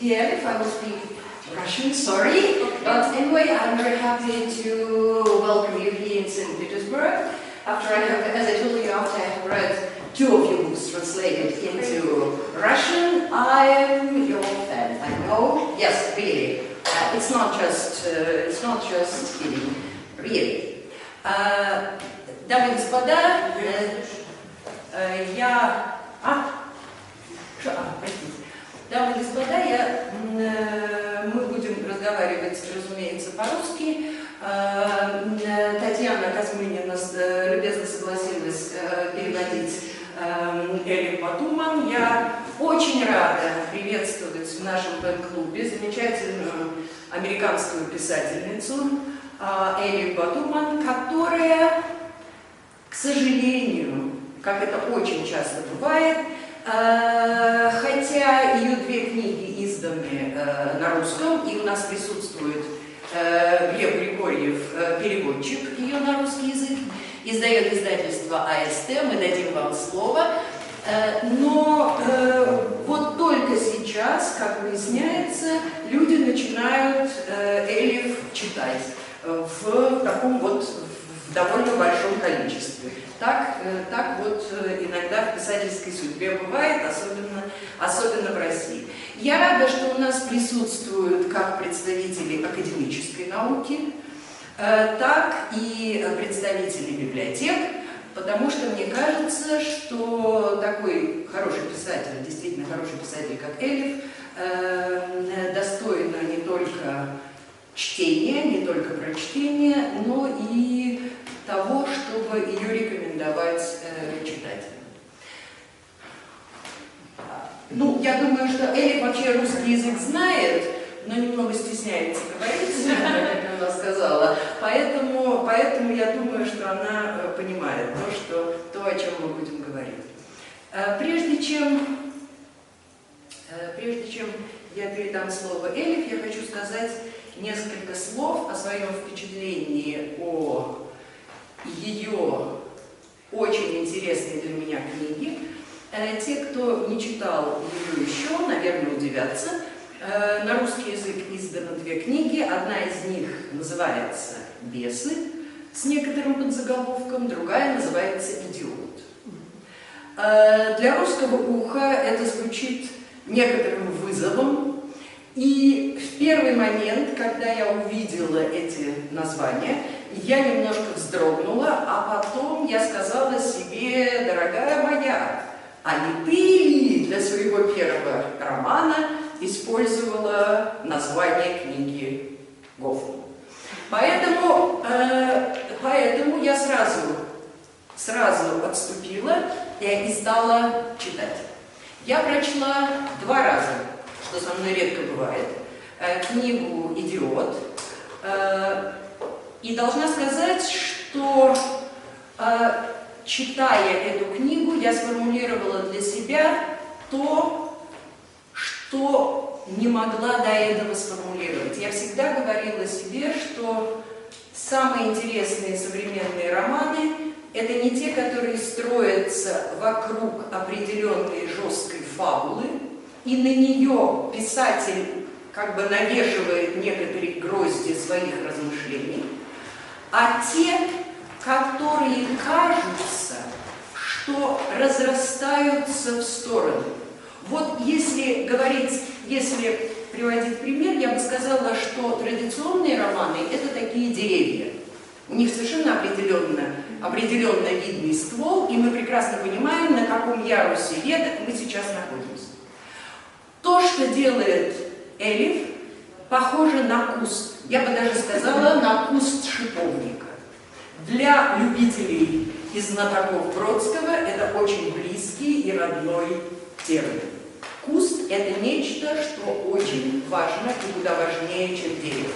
Yeah, if I will speak Russian, sorry. But anyway, I'm very happy to welcome you here in St. Petersburg. After I have, as I told you, after I have read two of your books translated into Russian, I am your fan. I know. Yes, really. It's not just kidding. Really. Дамы и господа, Дамы и господа, мы будем разговаривать, разумеется, по-русски. Татьяна Казьминина любезно согласилась переводить Элиф Батуман. Я очень рада приветствовать в нашем фэн-клубе замечательную американскую писательницу Элиф Батуман, которая, к сожалению, как это очень часто бывает, хотя ее две книги изданы на русском, и у нас присутствует Глеб Григорьев, переводчик ее на русский язык, издает издательство АСТ, мы дадим вам слово, но вот только сейчас, как выясняется, люди начинают Элиф читать в таком вот в довольно большом количестве. Так вот иногда в писательской судьбе бывает, особенно в России. Я рада, что у нас присутствуют как представители академической науки, так и представители библиотек, потому что мне кажется, что такой хороший писатель, действительно хороший писатель, как Элиф, достойно не только чтения, не только прочтения, но и того, чтобы ее рекомендовать читателям. Ну, я думаю, что Элиф вообще русский язык знает, но немного стесняется говорить, как она сказала. Поэтому я думаю, что она понимает то, о чем мы будем говорить. Прежде чем я передам слово Элиф, я хочу сказать несколько слов о своем впечатлении о ее очень интересной для меня книги. Те, кто не читал ее еще, наверное, удивятся. На русский язык изданы две книги. Одна из них называется «Бесы» с некоторым подзаголовком, другая называется «Идиот». Для русского уха это звучит некоторым вызовом. И в первый момент, когда я увидела эти названия, я немножко вздрогнула, а потом я сказала себе: дорогая моя, а не ты ли для своего первого романа использовала название книги Гофмана? Поэтому я сразу отступила и стала читать. Я прочла 2 раза, что со мной редко бывает, книгу «Идиот». И должна сказать, что, читая эту книгу, я сформулировала для себя то, что не могла до этого сформулировать. Я всегда говорила себе, что самые интересные современные романы – это не те, которые строятся вокруг определенной жесткой фабулы, и на нее писатель как бы навешивает некоторые грозди своих размышлений, а те, которые кажутся, что разрастаются в стороны. Вот если приводить пример, я бы сказала, что традиционные романы – это такие деревья. У них совершенно определенно видный ствол, и мы прекрасно понимаем, на каком ярусе веток мы сейчас находимся. То, что делает Элиф, похоже на куст, я бы даже сказала, на куст шиповника. Для любителей и знатоков Бродского это очень близкий и родной термин. Куст – это нечто, что очень важно и куда важнее, чем дерево.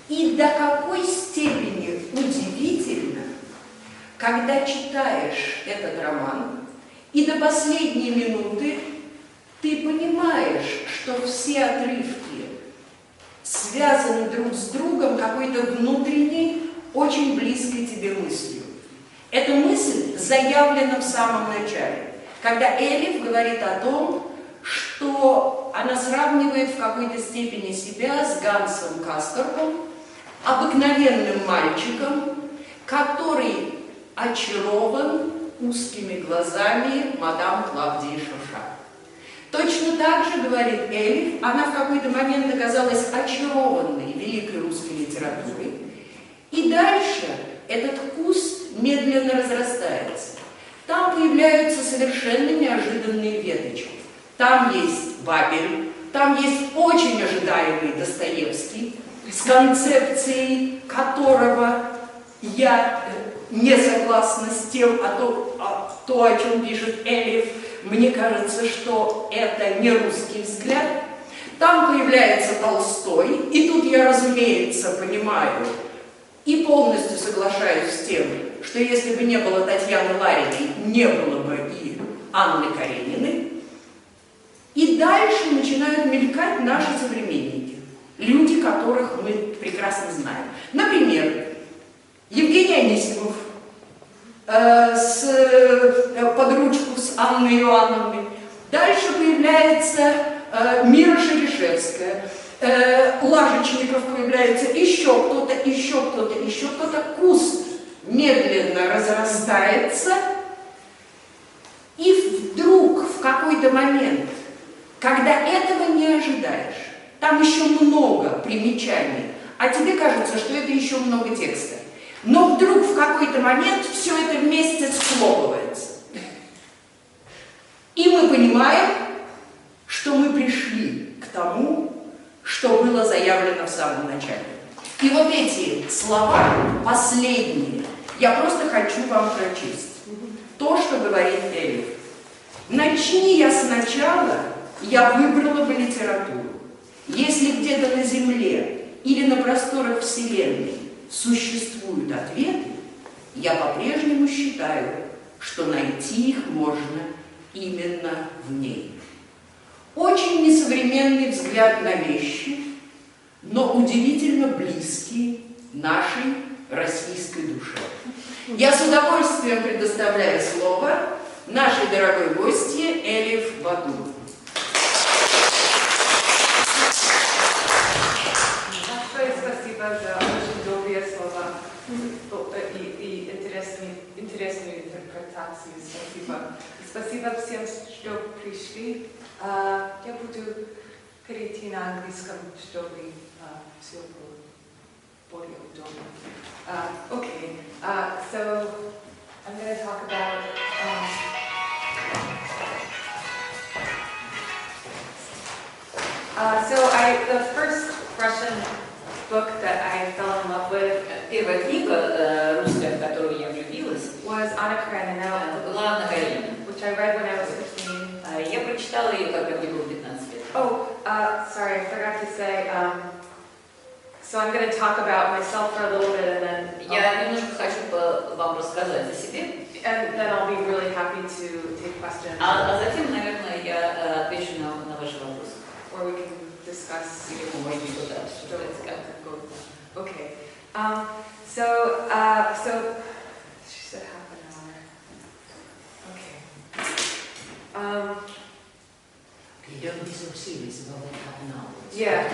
И до какой степени удивительно, когда читаешь этот роман, и до последней минуты ты понимаешь, что все отрывки связаны друг с другом какой-то внутренней, очень близкой тебе мыслью. Эта мысль заявлена в самом начале, когда Элиф говорит о том, что она сравнивает в какой-то степени себя с Гансом Касторпом, обыкновенным мальчиком, который очарован узкими глазами мадам Клавдии Шоша. Точно так же, говорит Элиф, она в какой-то момент оказалась очарованной великой русской литературой, и дальше этот куст медленно разрастается. Там появляются совершенно неожиданные веточки. Там есть Бабель, там есть очень ожидаемый Достоевский, с концепцией которого я не согласна с тем, то, о чем пишет Элиф. Мне кажется, что это не русский взгляд. Там появляется Толстой, и тут я, разумеется, понимаю и полностью соглашаюсь с тем, что если бы не было Татьяны Лариной, не было бы и Анны Карениной. И дальше начинают мелькать наши современники, люди, которых мы прекрасно знаем. Например, Евгений Анисимов под ручку с Анной Иоанновной. Дальше появляется Мира Шерешевская, Лажечников появляется, еще кто-то, еще кто-то, еще кто-то. Куст медленно разрастается, и вдруг в какой-то момент, когда этого не ожидаешь, там еще много примечаний, а тебе кажется, что это еще много текста. Но вдруг в какой-то момент все это вместе схлопывается. И мы понимаем, что мы пришли к тому, что было заявлено в самом начале. И вот эти слова, последние, я просто хочу вам прочесть. То, что говорит Элиф. Начни я сначала, я выбрала бы литературу. Если где-то на Земле или на просторах Вселенной существуют ответы, я по-прежнему считаю, что найти их можно именно в ней. Очень несовременный взгляд на вещи, но удивительно близкий нашей российской душе. Я с удовольствием предоставляю слово нашей дорогой гостье Элиф Батур. Спасибо за очень добрые слова и интересную интерпретацию. Спасибо. Спасибо всем, что пришли. Я буду перейти на английском, чтобы все было более удобно. Okay, so I'm going to talk about the first Russian book that I fell in love with. Первая книга русская, в которую я влюбилась, was Anna Karenina, была Анна Каренина. which I read when I was 15. Я прочитала ее, когда мне было 15 лет. Oh, sorry, I forgot to say. So I'm going to talk about myself for a little bit, and then Я немножко хочу вам рассказать о себе, and then I'll be really happy to take questions, а затем, наверное, я отвечу на ваши вопросы. or we can discuss. Или мы, может быть, что-то обсуждать. Okay. So she said half an hour. Okay. You don't be so serious about that half an hour. Yeah.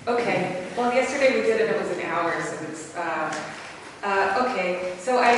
Okay. Well, yesterday we did it. It was an hour, so it's. Okay. So I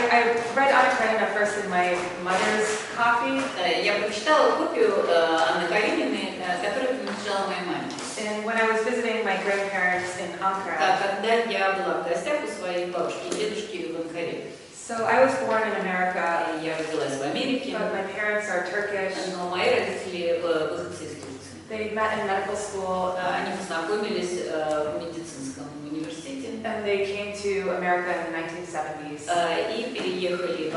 read Anna Karenina first in my mother's copy. Я прочитала копию Анны Карениной, которую принадлежала моей маме. And when I was visiting my grandparents in Ankara. Когда я была в гостях у своей бабушки и дедушки в Анкаре. So I was born in America. Я родилась в Америке, But my parents are Turkish. но мои родители выходцы из Турции. They met in medical school. Они познакомились в медицинском университете. And they came to America in the 1970s. И переехали в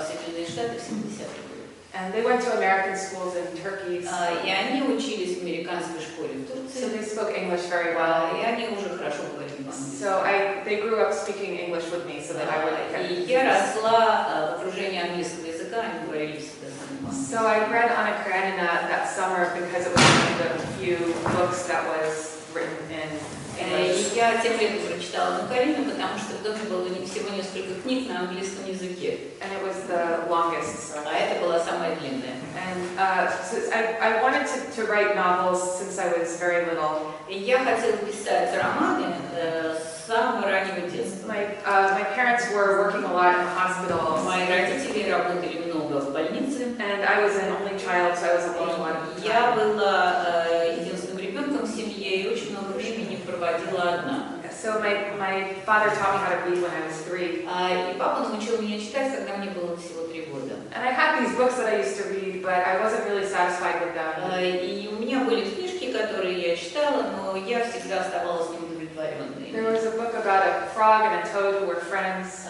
Соединенные Штаты в 70-е годы. And they went to American schools in Turkey. И они учились в американской школе в So Турции. they spoke English very well. И они уже хорошо говорили по-английски. So they grew up speaking English with me, so that I would get И я росла в окружении английского языка, они говорили всегда с нами по-английски. So I read Anna Karenina that summer because it was one of the few books that was written in English. Я тем летом прочитала Анну Каренину, потому что в доме было всего несколько несколько книг на английском языке, and it was the longest. So. а это была самая длинная. And I wanted to write novels since I was very little. И я хотела писать романы с самого раннего детства. My parents were working a lot in the hospitals. Мои родители работали много в больнице. And I was an only child, so I was alone a lot of the Я time. была единственным ребенком в семье и очень много времени проводила одна. So my father taught me how to read when I was 3. И папа научил меня читать, когда мне было всего 3 года. And I had these books that I used to read, but I wasn't really satisfied with them. И у меня были книжки, которые я читала, но я всегда оставалась неудовлетворенной. There was a book about a frog and a toad who were friends.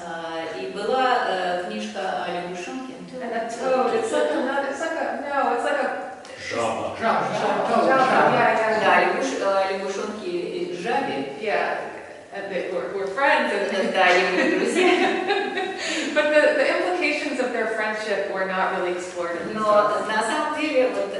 И была книжка о лягушонке. And a toad, it's like a Жаба. yeah. Да, лягушонки и жабе. Yeah, and they were friends. And Да, они были друзья. but the implications of their friendship were not really explored in these Но books. на самом деле вот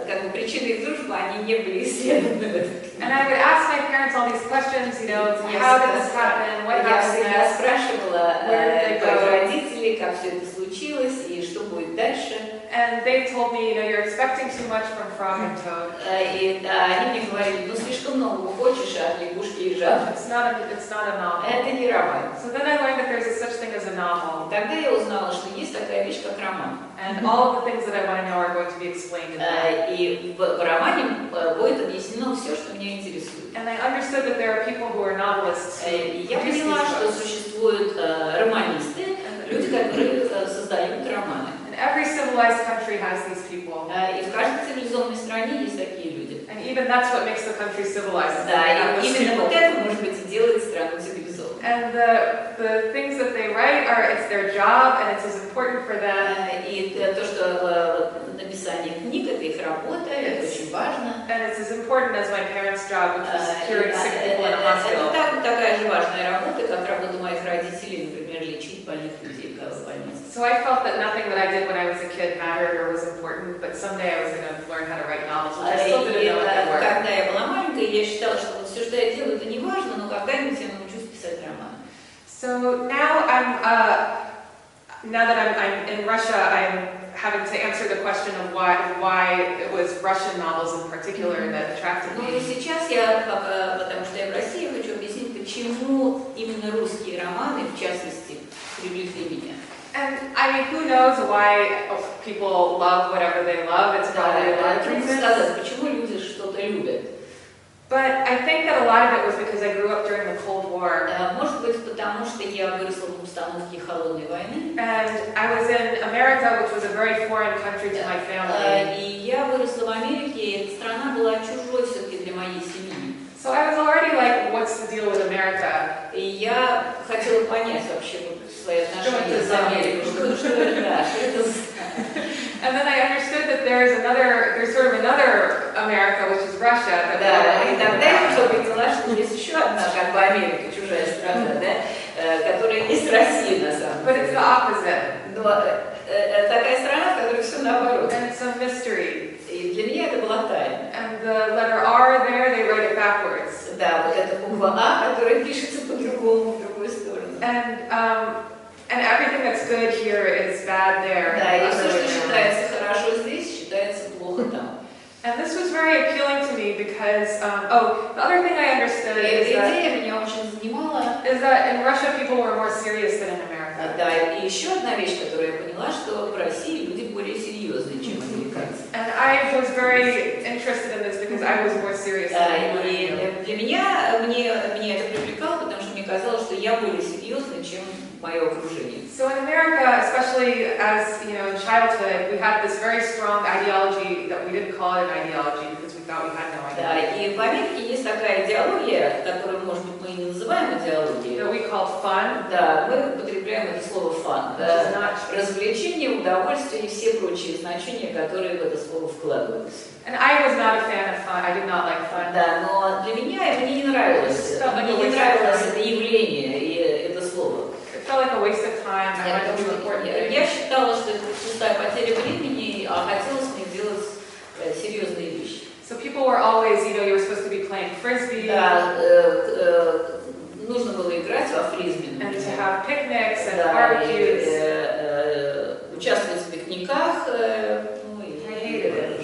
как бы причины их дружбы, они не были исследованы. And I would ask my parents all these questions, you know, how did this happen, what Я happened всегда next? спрашивала Where did they твоих go? родителей, как все это случилось и что будет дальше. And they told me, you know, you're expecting too much from frog and toad. И они мне говорили, ну слишком много хочешь от лягушки и жабы. It's not a novel. Это не роман. So then I learned that there's a such thing as a novel. Тогда я узнала, что есть такая вещь, как роман. And all of the things that I want to know are going to be explained in that. И в романе будет объяснено все, что меня интересует. And I understood that there are people who are novelists who И я produce поняла, these что books. существуют романисты, люди, которые создают романы. And every civilized country has these people. И в каждой цивилизованной стране есть такие люди. And even that's what makes the country civilized. is that they Да, have и those именно people. вот это, может быть, и делает страну цивилизованной. And the things that they write it's their job and it's as important for them. И то, что написание книг, это их работа, это очень важно. And it's as important as my parents' job, which was curing sick people in a Это hospital. такая же важная работа, как работа моих родителей, например, лечить больных людей в больнице. So I felt that nothing that I did when I was a kid mattered or was important, but someday I was going to learn how to write novels, which I still didn't know what they were. Когда я была маленькая, я считала, что вот все, что я делаю, это не важно, но когда-нибудь я научусь писать роман. So now now that I'm in Russia, I'm having to answer the question of why it was Russian novels in particular that attracted Ну и me. сейчас я, потому что я в России, хочу объяснить, почему именно русские романы, в частности, привлекли меня. And I mean, who knows why people love whatever they love? It's probably a lot of Трудно reasons. сказать, почему люди что-то любят. But I think that a lot of it was because I grew up during the Cold War. Может быть, потому что я выросла в обстановке холодной войны. And I was in America, which was a very foreign country to my family. И я выросла в Америке, и эта страна была чужой все-таки для моей семьи. So I was already like, what's the deal with America? И я хотела понять вообще свои отношения с Америкой. Что это за... And then I understood that there's sort of another America, which is Russia. Да, и тогда я уже поняла, что есть еще одна, как бы Америка, чужая страна, да, которая не с Россией на самом But it's деле. the opposite. Но такая страна, в которой все наоборот. And it's a mystery. И для меня это была тайна. And the letter R there, they write it backwards. Да, вот эта буква А, которая пишется по-другому, в другую сторону. And everything that's good here is bad there. Да, и все, что считается хорошо здесь, считается плохо там. And this was very appealing to me because, the other thing I understood И эта is that идея меня очень занимала. in Russia people were more serious than in America. Да, и еще одна вещь, которую я поняла, что в России люди более серьезные, чем американцы. And I was very interested in this because I was more serious than anyone I И knew. для меня, меня это привлекало, потому что мне казалось, что я более серьезная, чем мое окружение. So in America, especially as you know, in childhood, we had this very strong ideology that we didn't call it an ideology because we thought we had no Да, idea. и в Америке есть такая идеология, которую, может быть, мы и не называем идеологией. That we called fun, Да, мы употребляем это слово «фан». which is not. Развлечение, удовольствие и все прочие значения, которые в это слово вкладываются. And I was not a fan of fun. I did not like fun. Да, но для меня мне не нравилось. Мне не нравилось это явление и это слово. It felt like a waste of time. I wanted to do important Я things. считала, что это пустая потеря времени, а хотелось мне делать серьезные вещи. So people were always, you were supposed to be playing frisbee Да, нужно было играть во фрисби, and to например. have picnics and Да, barbecues. и участвовать в пикниках, ну, I и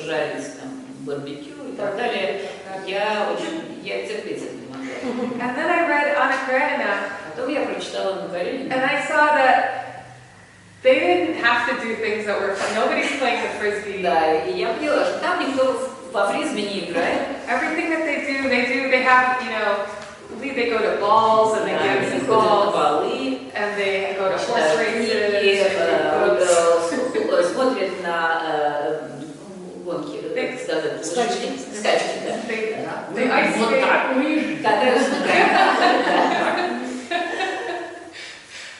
жарить там барбекю и так далее. Я терпеть это не могла. And then I read Anna Karenina, Потом я прочитала Анну Каренину. and I saw that they didn't have to do things that were fun. Nobody's playing the frisbee. Да, и я поняла, что там никто во фрисби не играет. Everything that they have, you know, they go to balls and they Да, give они some ходят на balls, балы, and they go to horse читают races, книги, and they go смотрят на гонки, как сказать, Скачки. Скачки, да. they ice Вот skate. так мы. Катаются на коньках.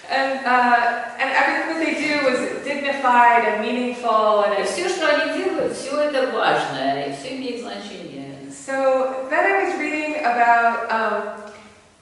And everything that they do was dignified and meaningful, and И it's все, что они делают, все это важно, и все имеет значение. so. Then I was reading about.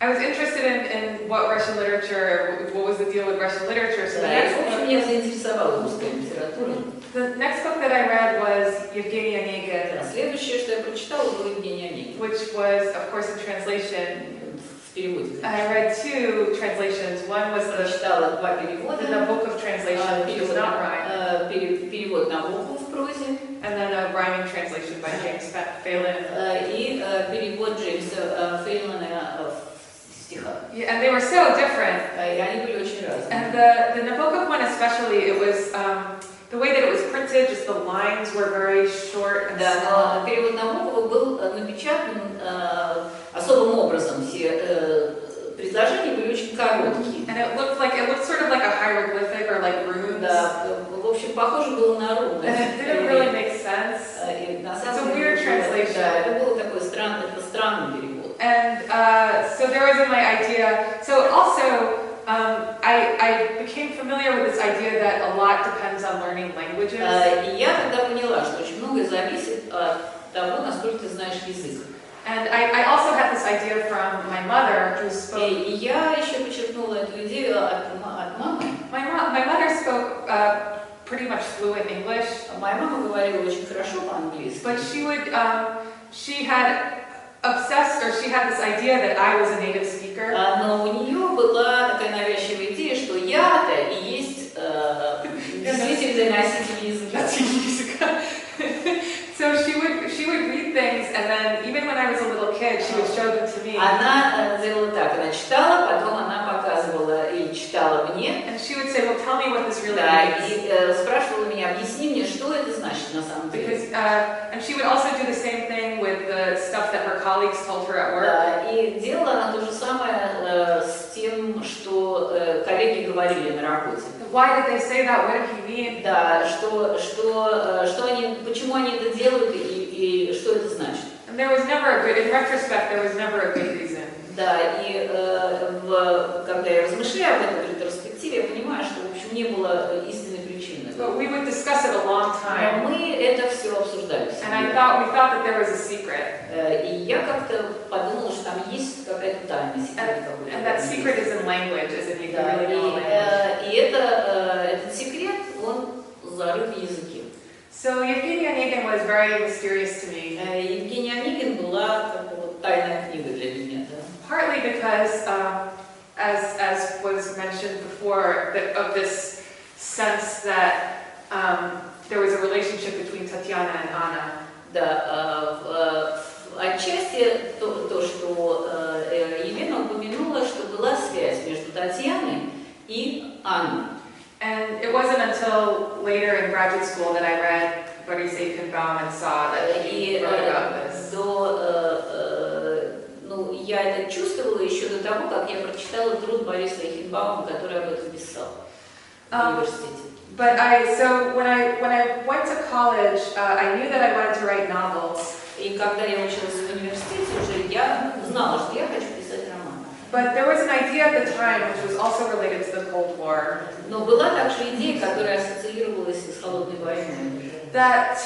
I was interested in what Russian literature, what was the deal with Russian literature. So the Да, next и, в общем, book, меня заинтересовала русская литература. the next book that I read was Yevgeny Onegin, Да, следующее, что я прочитала, было Евгений Онегин. which was, of course, a translation. В переводе. I read two translations. One was Прочитала два the перевода. book of translation, which was not rhyme, Перевод на букву в прозе and then a rhyming translation by James Phelan. и перевод Джеймса Фейлмана в стихах. Yeah, and they were so different. И они были очень разные. And the Nabokov one especially, it was the way that it was printed, just the lines were very short and Да, small. но перевод Набокова был напечатан особым образом. Все предложения были очень короткие. And it looked sort of like a hieroglyphic or like runes. Да, в общем, похоже было на руны. And it didn't really make sense. И на It's a самом weird деле, translation. да, это был такой странный перевод. And so there was my idea. So also, I became familiar with this idea that a lot depends on learning languages. И я тогда поняла, что очень многое зависит от того, насколько ты знаешь язык. And I also had this idea from my mother, who spoke. И я еще подчеркнула эту идею от мамы. My mother spoke pretty much fluent English, Моя мама говорила очень хорошо по-английски. but she had obsessed, or she had this idea that I was a native speaker. Но у нее была такая навязчивая идея, что я-то и есть действительный носитель языка. So she would read things, and then even when I was a little kid, she would show them to me. Она делала так, она читала, потом она показывала или читала мне, And she would say, well, tell me what this really да, means. и спрашивала меня, объясни мне, что это значит на самом деле. Because, and she would also do the same thing with the stuff that her colleagues told her at work. Да, и делала она то же самое с тем, что коллеги говорили на работе. Why did they say that? What did he mean? Да, что они, почему они это делают и что это значит. And there was never a good, in retrospect, there was never a good reason. Да, и когда я размышляю об этом в ретроспективе, я понимаю, что, в общем, не было истинной причины. But we would discuss it a long time. Но мы это все обсуждали. And we thought that there was a secret. И я как-то подумала, что там есть какая-то тайна. And that secret is in language, as if you can Да, really know a language. и этот секрет, он зарыт в языке. So Yevgeny Onegin was very mysterious to me. Евгений Онегин была как бы вот тайная книга для меня. Да? Partly because, as was mentioned before, of this sense that there was a relationship between Tatiana and Anna. Да, отчасти то, что Елена упомянула, что была связь между Татьяной и Анной. And it wasn't until later in graduate school that I read Boris Eichenbaum and saw that he wrote about this. Я это чувствовала еще до того, как я прочитала труд Бориса Эйхенбаума, который об этом писал в университете. But so when I went to college, I knew that I wanted to write novels. И когда я училась в университете, уже я знала, что я хочу писать роман. But there was an idea at the time which was also related to the Cold War. Но была также идея, которая ассоциировалась с холодной войной. That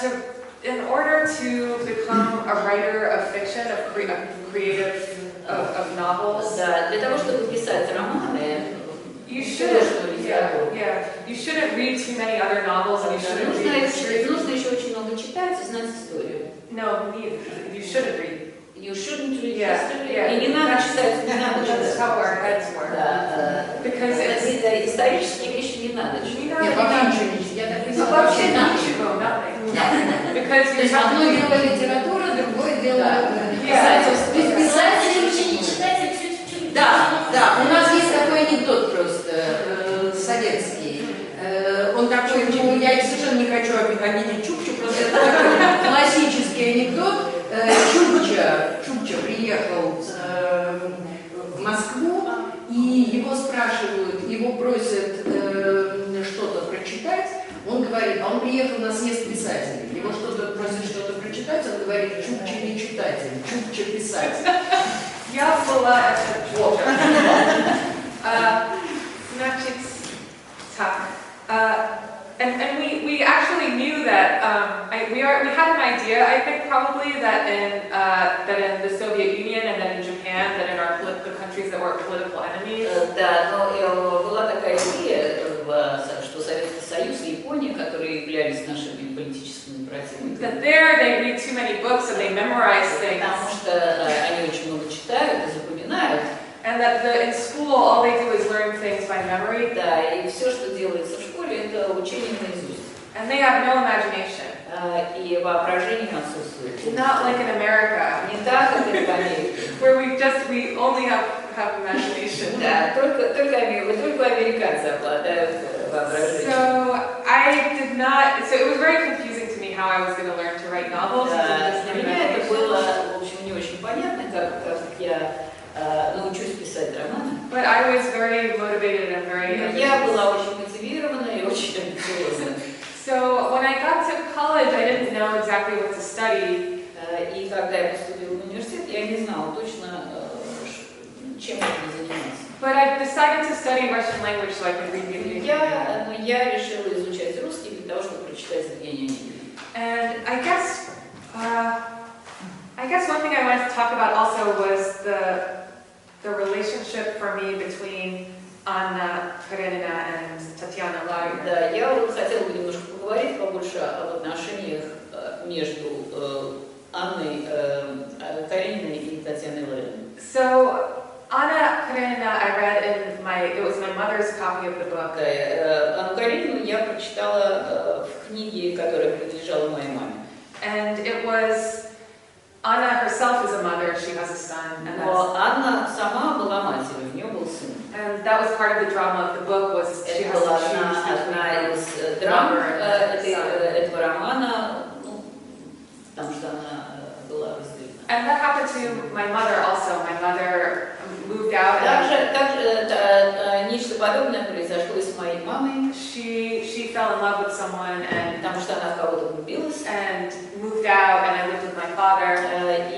in order to become a writer of fiction, of creative, of novels, Да, для того, чтобы писать романы, you shouldn't read too many other novels, and you shouldn't read history. нужно еще очень много читать и знать историю. No, you shouldn't read. You shouldn't read Yeah, history. yeah. И не надо читать, не надо That's читать. how our heads work. Да, Because надо Не читать. надо, Я не вообще надо. ничего не читаю. Я так и Ну, знала, вообще вообще ничего, nothing. ничего. Because То you есть have одно to... дело литература, другое дело Yeah. писательство. То есть писатель не читать, а чуть-чуть. Да, у нас есть такой анекдот просто советский. Он такой, ну, я совершенно не хочу обидеть Чукчу, просто это такой классический анекдот. Чукча приехал в Москву, и его спрашивают, его просят что-то прочитать. Он говорит, а он приехал на съезд писателей. Его что-то просят что-то прочитать, он говорит, Чукча не читатель, Чукча писатель. Я была Вот. Значит, так. And we actually knew that we had an idea. I think probably that in the Soviet Union and then in Japan, that in the countries that were political enemies. Да, но была такая идея, что Советский Союз и Япония, которые являлись нашими политическими противниками, That there they read too many books and they memorize things. потому что они очень много читают и запоминают. And that in school all they do is learn things by memory. Да, и все, что делается в школе, это учение наизусть. And they have no imagination. И воображение отсутствует. Not like in America, Не так, как это в Америке. where we only have imagination. Да, только американцы обладают воображением. So it was very confusing to me how I was going to learn to write novels. Да, для меня это было, в общем, не очень понятно, как я научусь писать романы. But I was very motivated and very Но я была очень мотивирована и очень амбициозна. So when I got to college, I didn't know exactly what to study. И когда я поступила в университет, я не знала точно, чем можно заниматься. But I decided to study Russian language so I could read Евгения Онегина. Но я решила изучать русский для того, чтобы прочитать Евгения Онегина. And I guess one thing I wanted to talk about also was the relationship for me between Anna Karenina and Tatiana Lager. Да, я вот хотела бы немножко поговорить побольше об отношениях между Анной Карениной и Татьяной Лариной. So Anna Karenina, I read it was my mother's copy of the book. Анну Каренину я прочитала в книге, которая принадлежала моей маме. And it was Anna herself is a mother, she has a son, Но Анна сама была матерью, у нее был сын. and that was part of the drama of the book was she Это has была to choose одна из between драм mother and son. этого романа, потому что она была разделена. And that happened to my mother also. My mother moved out. Также нечто подобное произошло и с моей мамой, She fell in love with someone and потому что она в кого-то влюбилась. moved out, and I lived with my father.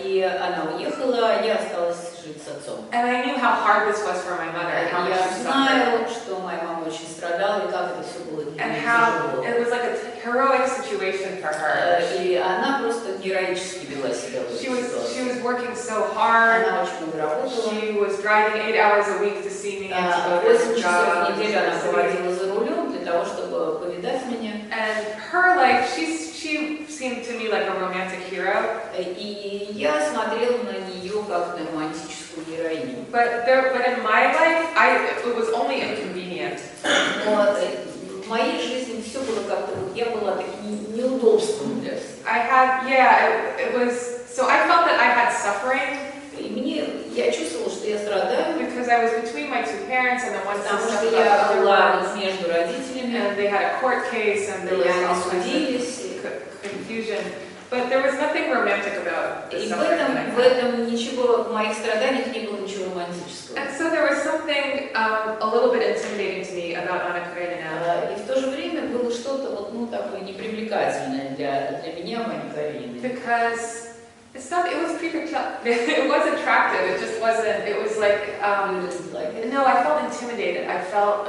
И она уехала, я осталась жить с отцом. And I knew how hard this was for my mother, and how much Я she suffered, знаю, что моя мама очень страдала, и как это все было and how тяжело. it was like a heroic situation for her. И она просто героически вела себя в этой She ситуации. was working so hard. Она очень много работала. She was driving 8 hours a week to see me and to go to 8 her часов job. в неделю она проводила за рулем для того, чтобы повидать меня. And her, like, she seemed to me like a romantic hero. И я смотрела на нее как на романтическую героиню. But in my life, it was only inconvenient. Но в моей жизни все было как-то, вот я была таким неудобством для всех. It was, so I felt that I had suffering И я чувствовала, что я страдаю, because I was between my two parents and then one потому sister что about я other была ones, вот между родителями, and they had a court case and there и was они all kinds of судились. confusion. But there was nothing romantic about the И в suffering that I had. этом ничего, в моих страданиях не было ничего романтического. And so there was something a little bit intimidating to me about Anna Karenina. И в то же время было что-то вот, такое непривлекательное для меня, Анны Карениной. Because it was it was attractive, it just wasn't, it was like, no, I felt intimidated. I felt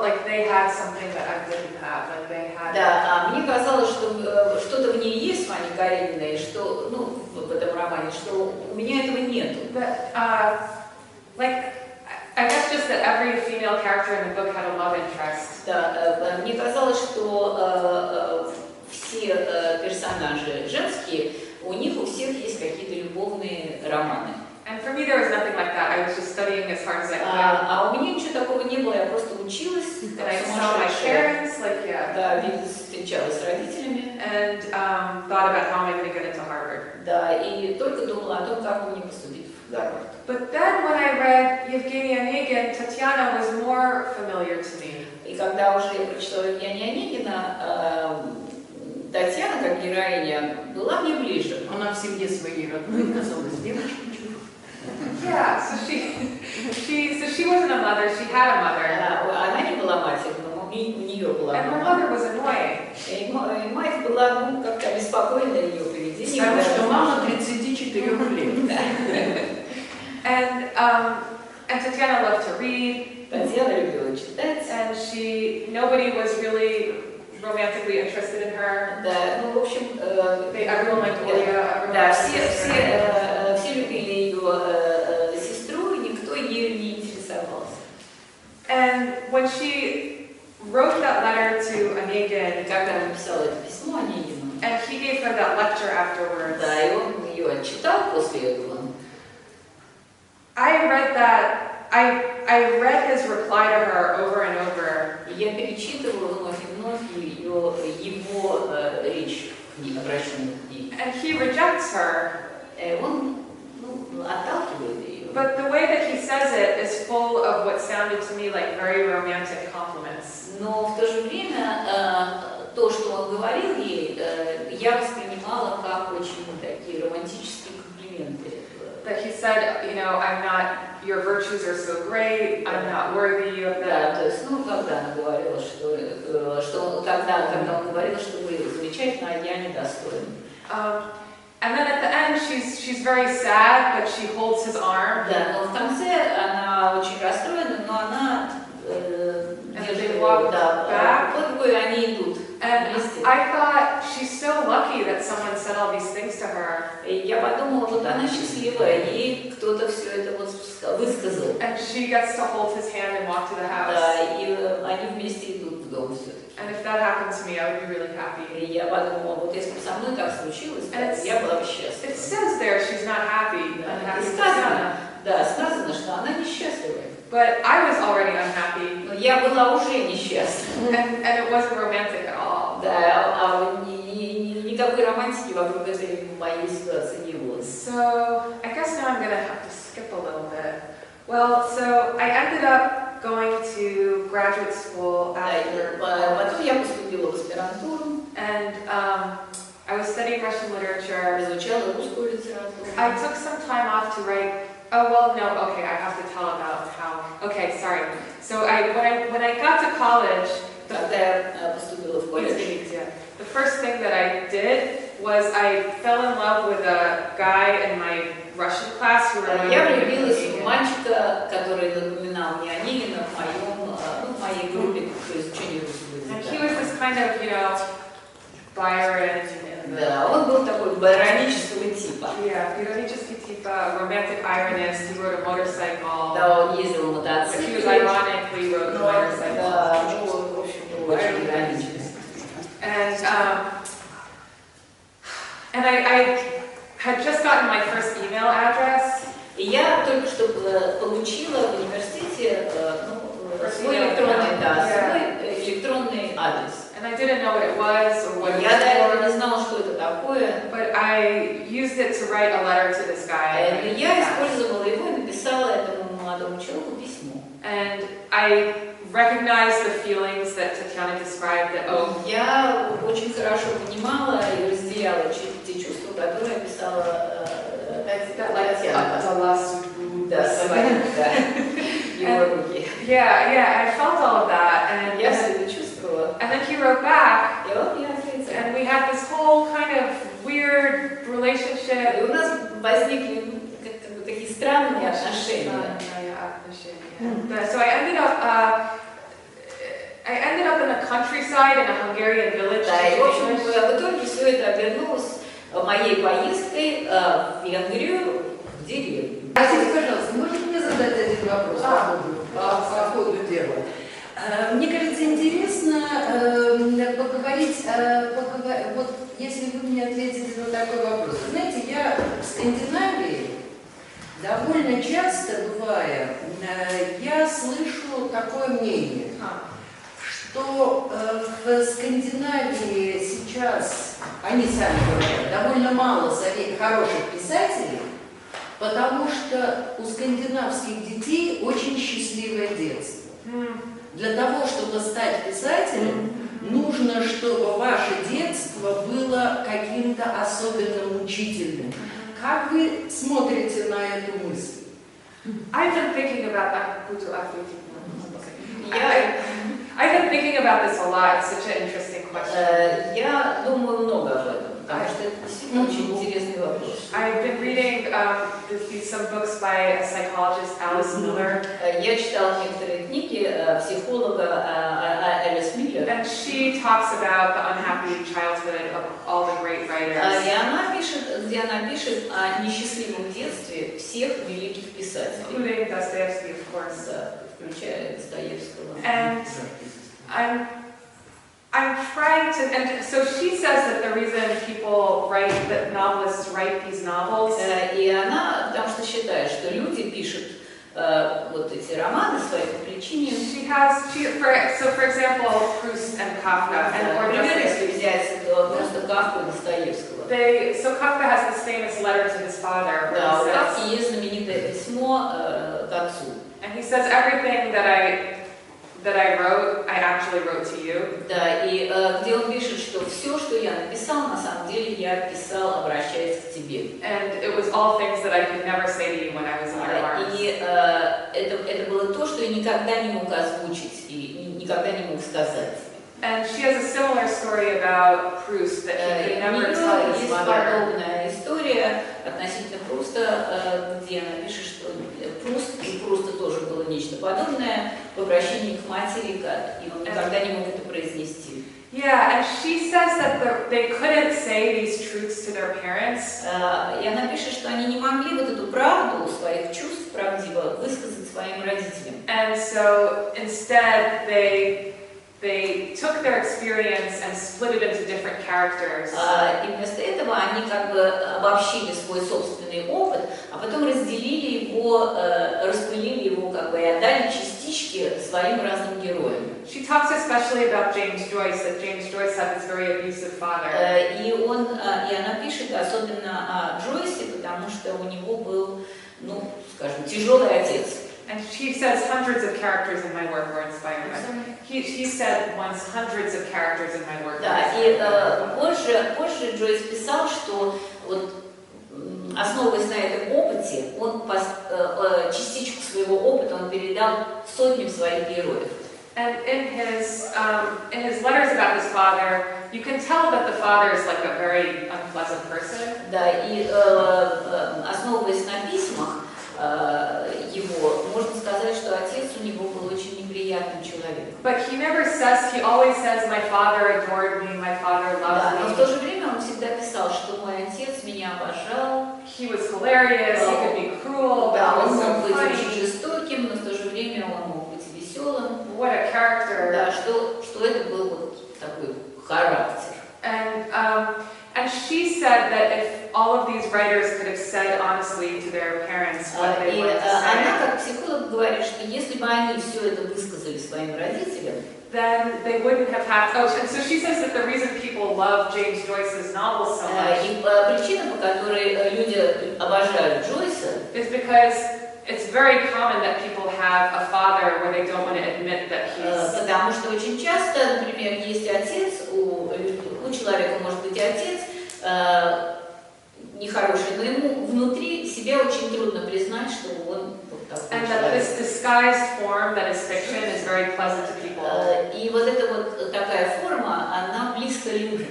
like they had something that I didn't have, like they had... Да, мне казалось, что что-то в ней есть в Анне Карениной, что, в этом романе, что у меня этого нету. But, I guess just that every female character in the book had a love interest. Да, мне казалось, что все персонажи женские, у них у всех есть какие-то любовные романы. And for me, there was nothing like that. I was just studying as hard as I could. А у меня ничего такого не было, я просто училась, And как I saw my сумасшедшая. parents, like, yeah, Да, встречалась с родителями, and thought about how am I going to get into Harvard. да, и только думала о том, как бы мне поступить в Гарвард. But then when I read Yevgeny Onegin, Tatiana was more familiar to me. И когда уже я прочитала Евгения Онегина, Татьяна, как героиня, была мне ближе. Она в семье своей родной казалась девочкой. Yeah, so she wasn't a mother, she had a mother. Она не была матерью, но у нее была And her мама. mother was annoying. И мать была, ну, как-то беспокойна ее поведением. Потому что мама 34 лет. And Tatiana loved to read, Татьяна любила читать. and nobody was really romantically interested in her. Да, ну, в общем, Everyone liked Olya, everyone да, liked все любили ее сестру, и никто ею не интересовался. And when she wrote that letter to Onegin, Когда она написала это письмо Онегину, and he gave her that lecture afterwards, да, и он ее отчитал после этого. I read his reply to her over and over. Я перечитывала вновь и вновь его речь, обращенную к ней. And he rejects her, Он отталкивает ее. but the way that he says it is full of what sounded to me like very romantic compliments. Но в то же время то, что он говорил ей, я воспринимала как очень такие романтические комплименты. That he said, your virtues are so great, I'm not worthy of Да, them. то есть, когда она говорила, когда он говорил, что вы замечательно, а я недостоин. And then at the end, she's very sad, but she holds his arm. Да, но в конце она очень расстроена, но она держит его, да, под рукой, они идут And вместе. I thought she's so lucky that someone said all these things to her. И я подумала, вот она счастливая, ей кто-то все это вот высказал. And she gets to hold his hand and walk to the house. Да, и они вместе идут в дом все-таки. And if that happened to me, I would be really happy. И я подумала, вот если бы со мной так случилось, я была бы счастлива. It says there she's not happy. Да, Unhappy и Tatiana. сказано, что она несчастлива. But I was already unhappy. Но я была уже несчастлива. And it wasn't romantic at all. Да, никакой романтики вокруг этой моей ситуации не было. So I guess now I'm going to have to skip a little bit. Well, so I ended up going to graduate school after. Потом я поступила в аспирантуру. And I was studying Russian literature. Изучала русскую литературу. I took some time off to write. Oh well, no. Okay, I have to tell about how. Okay, sorry. So when I got to college, Когда я поступила в колледж, the first thing that I did was I fell in love with a guy in my Russian class who reminded я me of влюбилась в Onegin. мальчика, который напоминал мне Онегина в моей группе по изучению русского And he языка. was this kind of, Byron. Да, он был такой байронического типа. Yeah, иронический типа, romantic ironist. He rode a motorcycle. Да, он ездил на But he was мотоцикле. ironically rode a motorcycle. Да, ну, в общем, был очень иронический. And I had just gotten my first email address. И я только что получила в университете свой электронный адрес. And I didn't know what it was or what it Я до этого не was for, знала, что это такое. but I used it to write a letter to this guy. Но я использовала его и написала этому молодому человеку письмо. And I recognized the feelings that Tatiana described, that, oh, Я очень хорошо понимала и разделяла те чувства, которые описала Татьяна. отдала судьбу. Да, свои, да, его руки. Yeah, I felt all of that. Я все это чувствовала. And then he wrote back, И он мне ответил. and we had this whole kind of weird relationship. И у нас возникли как бы такие странные отношения. So I ended up in the countryside in a Hungarian village. Да, и в общем, English. в итоге все это обернулось моей поездкой в Венгрию, в деревню. Простите, пожалуйста, можете мне задать один вопрос по ходу дела? Мне кажется, интересно поговорить, вот если вы мне ответите на такой вопрос. Знаете, я в Скандинавии довольно часто бывая, я слышу такое мнение, что в Скандинавии сейчас, они сами говорят, довольно мало хороших писателей, потому что у скандинавских детей очень счастливое детство. Для того, чтобы стать писателем, нужно, чтобы ваше детство было каким-то особенно мучительным. Как вы смотрите на эту мысль? I've been thinking about that. I've been thinking about this a lot. It's such an interesting question. Я думаю много об этом, потому что это действительно очень интересный вопрос. I've been reading some books by a psychologist, Alice Miller. Я читала некоторые книги психолога Элис Миллер. And she talks about the unhappy childhood of all the great writers. И она пишет, где она пишет о несчастливом детстве всех великих писателей. Including Dostoevsky, of course. Да, включая Достоевского. And I'm trying to, and so she says that the reason people write, that novelists write these novels. И она, потому что считает, что люди пишут вот эти романы свои по причине. For example, Proust and Kafka, Например, если взять просто Кафку и Достоевского. So Kafka has this famous letter to his father. Да, у Кафки есть знаменитое письмо к отцу. And he says everything that I wrote, I actually wrote to you. Да, и где он пишет, что все, что я написал, на самом деле я писал, обращаясь к тебе. And it was all things that I could never say to you when I was in your arms. И это было то, что я никогда не мог озвучить и никогда не мог сказать. And she has a similar story about Proust that he could never tell his есть mother. подобная история относительно Пруста, где она пишет, что у Пруста тоже было нечто подобное в обращении к матери, и он никогда не мог это произнести. Yeah, and she says that they couldn't say these truths to their parents. И она пишет, что они не могли вот эту правду своих чувств правдиво высказать своим родителям. And so instead they took their experience and split it into different characters. И вместо этого они как бы обобщили свой собственный опыт, а потом разделили его, распылили его как бы и отдали частички своим разным героям. She talks especially about James Joyce, that James Joyce had this very abusive father. И она pишет особенно о Джойсе, потому что у него был, ну, скажем, тяжелый отец. And she says hundreds of characters in my work were inspired by. He said once hundreds of characters in my work. Да, и позже Джойс писал, что вот основываясь на этом опыте, он частичку своего опыта он передал сотням своих героев. And in his letters about his father, you can tell that the father is like a very unpleasant person. Да, и основываясь на письмах его, можно сказать, что отец у него был очень неприятным человеком. But he always says, my father adored me, my father loved me. Но в то же время он всегда писал, что мой отец меня обожал. He was hilarious, he could be cruel, but Да, he он was мог so быть funny. очень жестоким, но в то же время он мог быть веселым. What a character. Да, что это был вот такой характер. And she said that if all of these writers could have said honestly to their parents what they И wanted to она, say, как психолог, говорит, что если бы они все это высказали своим родителям, then they wouldn't have had. Oh, and so she says that the reason people love James Joyce's novels so much и причина, по которой люди обожают Джойса, is because it's very common that people have a father where they don't want to admit that he's. потому что очень часто, например, есть отец, у человека может быть отец нехороший, но ему внутри себя очень трудно признать, что он вот такой And that человек. this disguised form that is fiction is very pleasant to people. И вот эта вот такая форма, она близка людям.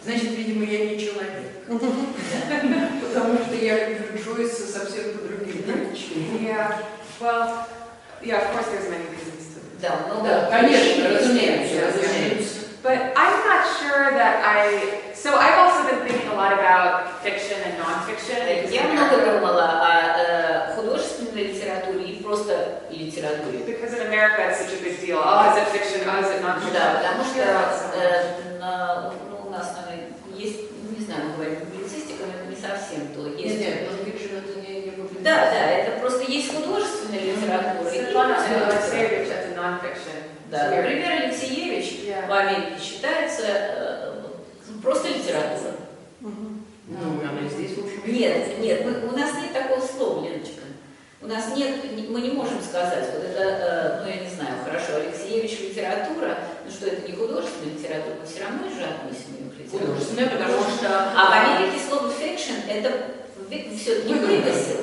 Значит, видимо, я не человек. Потому что я люблю Джойса совсем по другим причинам. Yeah. Well, yeah. Of course, there's many reasons to. Да, много Да, конечно, причин, разумеется, разумеется. разумеется. But I'm not sure that So I've also been thinking a lot about fiction and non-fiction. Я много думала о художественной литературе и просто литературе. Because in America it's such a big deal. Oh, is it fiction? Oh, is it non-fiction? Да, потому что у нас, наверное, есть, не знаю, мы говорим публицистика, но это не совсем то. Есть... Нет, non-fiction это не публицистика. Да, художественной литературы. И Svetlana русской литературы. Alexeyevich, это non-fiction. Да, например, Алексеевич в Америке считается просто литература. Ну, она здесь, в общем... Нет, у нас нет такого слова, Леночка. У нас нет, мы не можем сказать, вот это, ну я не знаю, хорошо, Алексеевич литература, ну что это не художественная литература, мы все равно же относим ее к литературе. Художественная, потому что... А в Америке слово fiction это все-таки вымысел.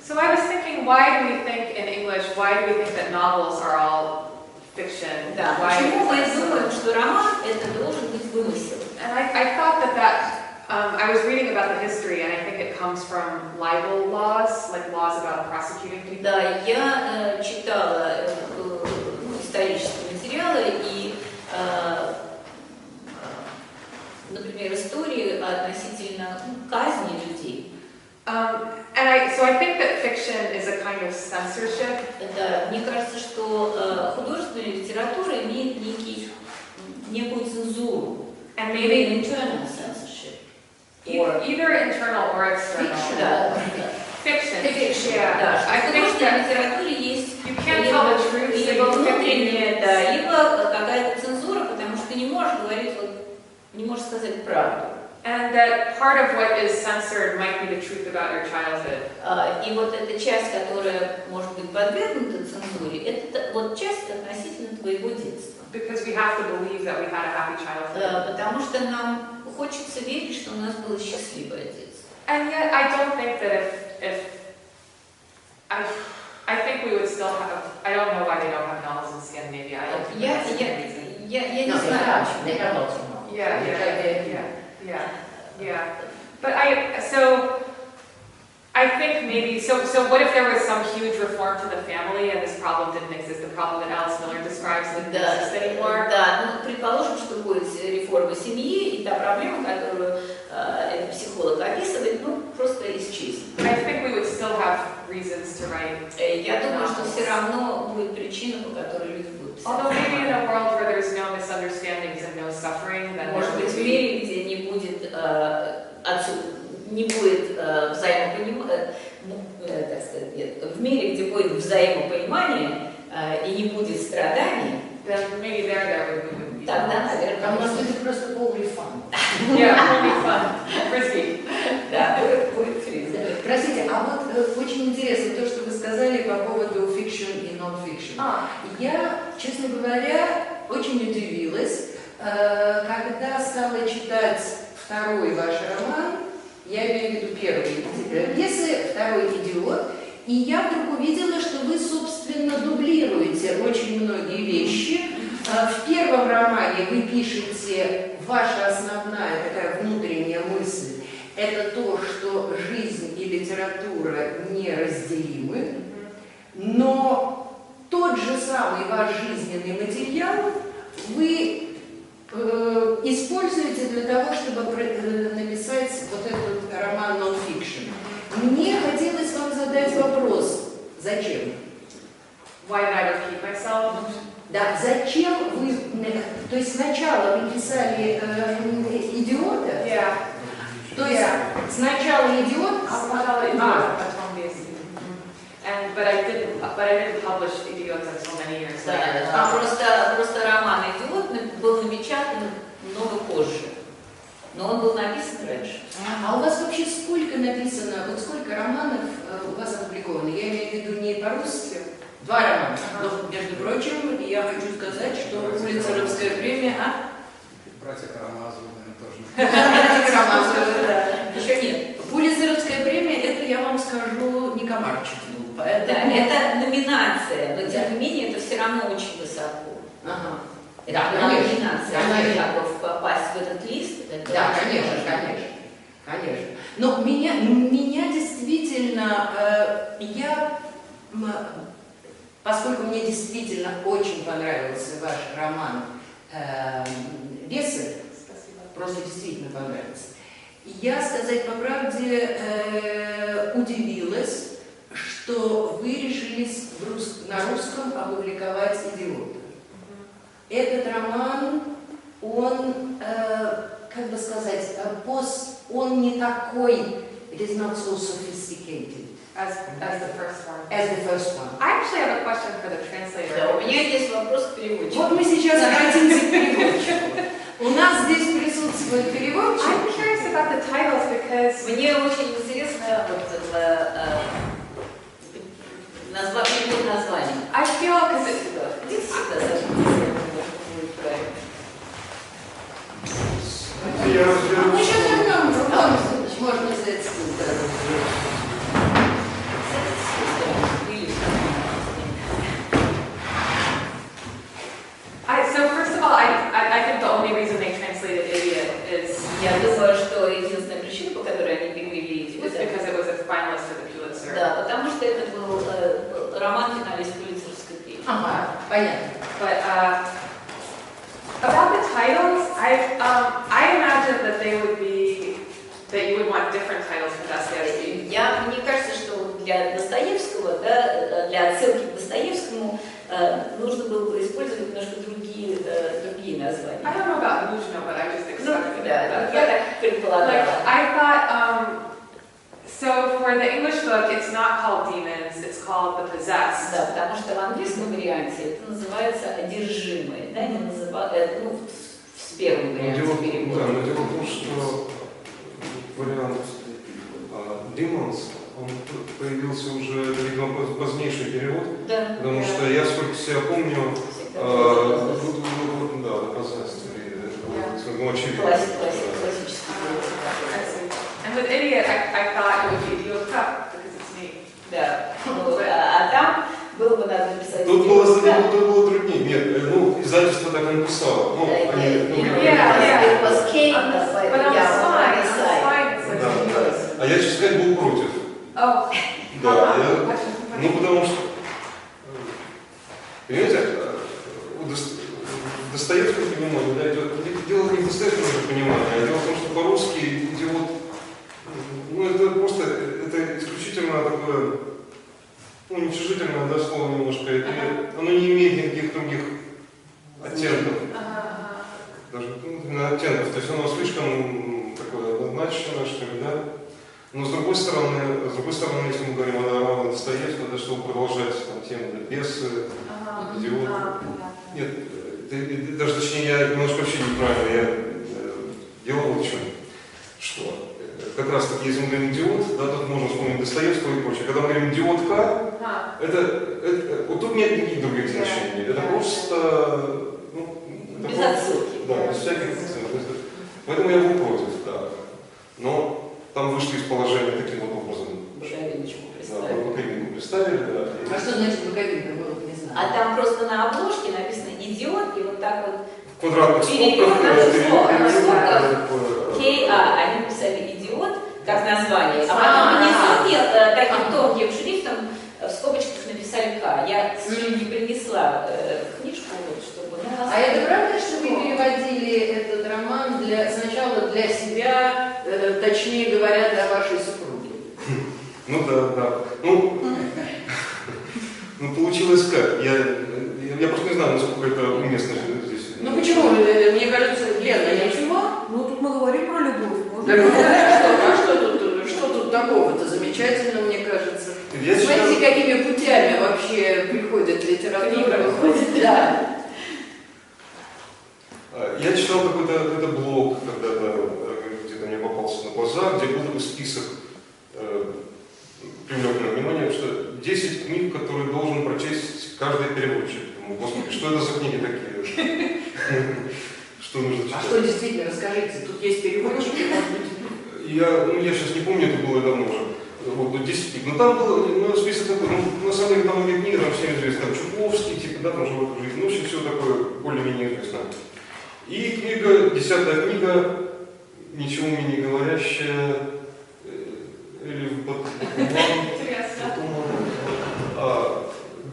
So I was thinking, why do we think in English, why do we think that novels are all fiction? Да, Why почему мы is it so? думаем, что роман это должен быть вымысел? And I thought that I was reading about the history, and I think it comes from libel laws, like laws about prosecuting people. Да, я читала исторические материалы и, например, истории относительно казни людей. So I think that fiction is a kind of censorship. Да, мне кажется, что художественная литература имеет некую цензуру, And maybe internal censorship. either internal or external. Да. Fiction. Fiction, Yeah. да. I В think художественной that литературе есть you can't tell the truth. либо внутренняя, да, либо какая-то цензура, потому что ты не можешь говорить, не можешь сказать правду. And that part of what is censored might be the truth about your childhood. И вот эта часть, которая может быть подвергнута цензуре, это вот часть относительно твоего детства. Because we have to believe that we had a happy childhood. Потому что нам хочется верить, что у нас было счастливое детство. And yet I don't think that if I think we would still have, I don't know why they don't have novels in Scandinavia. I don't think that's the reason. Я не знаю. Yeah. But I think maybe, so what if there was some huge reform to the family and this problem didn't exist, the problem that Alice Miller describes didn't exist anymore? Да, ну, предположим, что будет реформа семьи, и та проблема, которую этот психолог описывает, ну, просто исчезнет. I think we would still have reasons to write. Я думаю, что все равно будет причина, по которой люди будут писать. Although maybe in a world where there's no misunderstandings and no suffering, then Может быть, в мире, где не будет взаимопонимания, так сказать, нет, в мире, где будет взаимопонимание и не будет страданий, then maybe there would be. тогда, наверное, Там у нас будет просто полный фан. Yeah, it would be fun. Frisbee. да, будет фриза. Простите, а вот очень интересно то, что вы сказали по поводу fiction и non-fiction. Я, честно говоря, очень удивилась, когда стала читать второй ваш роман, я имею в виду первый пьесы, второй «Идиот», и я вдруг увидела, что вы, собственно, дублируете очень многие вещи. В первом романе вы пишете, ваша основная такая внутренняя мысль – это то, что жизнь и литература неразделимы, но тот же самый ваш жизненный материал вы используете для того, чтобы написать вот этот роман non-fiction. Мне хотелось вам задать вопрос. Зачем? Why did I repeat myself? Да, зачем вы... То есть сначала вы писали «Идиота», Yeah. то есть сначала «Идиот», а потом But I didn't publish Idiots until many years later. Просто роман «Идиот» был напечатан много позже, но он был написан раньше. А у вас вообще сколько написано, вот сколько романов у вас опубликовано? Я имею в виду не по-русски, 2 романа. Но, между прочим, я хочу сказать, что Пулитцеровская премия... Братья Карамазовы, наверное, тоже. Братья Карамазовы, да. Еще нет. Пулитцеровская премия, это, я вам скажу, не Комарчик был. Поэтому... Да, это номинация, но тем не менее это все равно очень высоко. Ага. Это Да, номинация, конечно. как попасть в этот лист. Это Да, очень конечно, важно. конечно. Но меня действительно, поскольку мне действительно очень понравился ваш роман «Бесы», просто действительно понравился, я, сказать по правде, удивилась, что вы решились на русском опубликовать «Идиота». Этот роман, он, как бы сказать, он не такой, it is not so sophisticated. as the first one. as the first one. I actually have a question for the translator. Да, у меня есть вопрос к переводчику. Вот мы сейчас обратимся к переводчику. У нас здесь присутствует переводчик. I'm curious about the titles because Мне очень интересно перевод названий. I feel because it, Иди сюда, Саша, будет правильно. Я разберусь. Мы сейчас вернем в другом, можно взять стул. so first of all, I think the only reason they translated idiot is Я думаю, что единственная причина, по которой они перевели was because it was a finalist for the Pulitzer. да, потому что это был роман финалист Пулитцеровской премии. Ага, понятно. But about the titles, I imagine that they would be that you would want different titles for Dostoevsky. Мне кажется, что для Достоевского, да, для отсылки к Достоевскому нужно было бы использовать немножко другие названия. I don't know about Нужно, but I just expected Да, it. я так предполагала. Like, I thought, so for the English book, it's not called Demons, it's called The Possessed. Да, потому что в английском варианте это называется одержимые, да, не называют, ну, в первом варианте перевода. Да, но дело в том, что вариант Demons, он появился уже, видимо, позднейший перевод, Да. потому что я, сколько себя помню, да, Possessed, ну, очевидно. Классический перевод. I see. And with Idiot, I thought it would be Idiot Cup, because it's me. Да. Ну, а там было бы надо написать. Тут было труднее. Нет, ну, издательство так и написало. Ну, они, It was cake, But on the slide, it's like да, Idiot. а я, честно сказать, был против. Oh. Да, ну, потому что, понимаете, Достоевского понимания, да, дело не в Достоевском понимании, а дело в том, что по-русски идиот, ну, это просто, это исключительно такое, ну, уничижительное, да, слово немножко, и оно не имеет никаких других оттенков, даже именно оттенков, то есть оно слишком такое однозначное, что ли, да. Но с другой стороны, если мы говорим о романе Достоевского, да, чтобы продолжать там, тему да, бесы, идиот. Нет, даже точнее, я немножко вообще неправильно, я делал вот чем. Что как раз таки, если мы говорим идиот, да, тут можно вспомнить Достоевского и прочее. Когда мы говорим идиотка, вот тут нет никаких других значений. Это просто, ну, это Без просто, отсылки. да, без всяких отсылок. Поэтому я был против, да. Но там вышли из положения таким вот образом. Боговиночку Да, представили. Боговинку представили, да. А что значит боговинка? Мы вот не знаем. А там просто на обложке написано идиот, и вот так вот В квадратных перевод скобках. на скобках. такое. К.А. Они написали идиот как название, а потом внизу таким тонким шрифтом в скобочках написали К. Я, к сожалению, не принесла книжку, вот, чтобы... А это правда, что вы переводили этот роман сначала для себя, точнее говоря, для вашей супруги? Ну да. Ну получилось как? Я просто не знаю, насколько это уместно здесь. Ну почему? Мне кажется, Лена, ничего? Ну, тут мы говорим про любовь. Да, ну, а что тут такого-то замечательно, мне кажется? Я Смотрите, сейчас- какими путями вообще приходит литература, выходит, да. Я читал какой-то блог когда-то, где-то мне попался на глаза, где был такой список, привлек мое внимание, что 10 книг, которые должен прочесть каждый переводчик. Думаю, Господи, что это за книги такие? Что нужно А читать? что действительно, скажите, тут есть переводчики, может быть? Я сейчас не помню, это было давно уже. Вот, 10 книг. Но там был список такой, на самом деле там многие книги, там всем известны, там Чуковский, типа, да, там «Живая жизнь», ну, в общем, все такое более-менее известно. И книга, 10-я книга, ничего мне не говорящая, или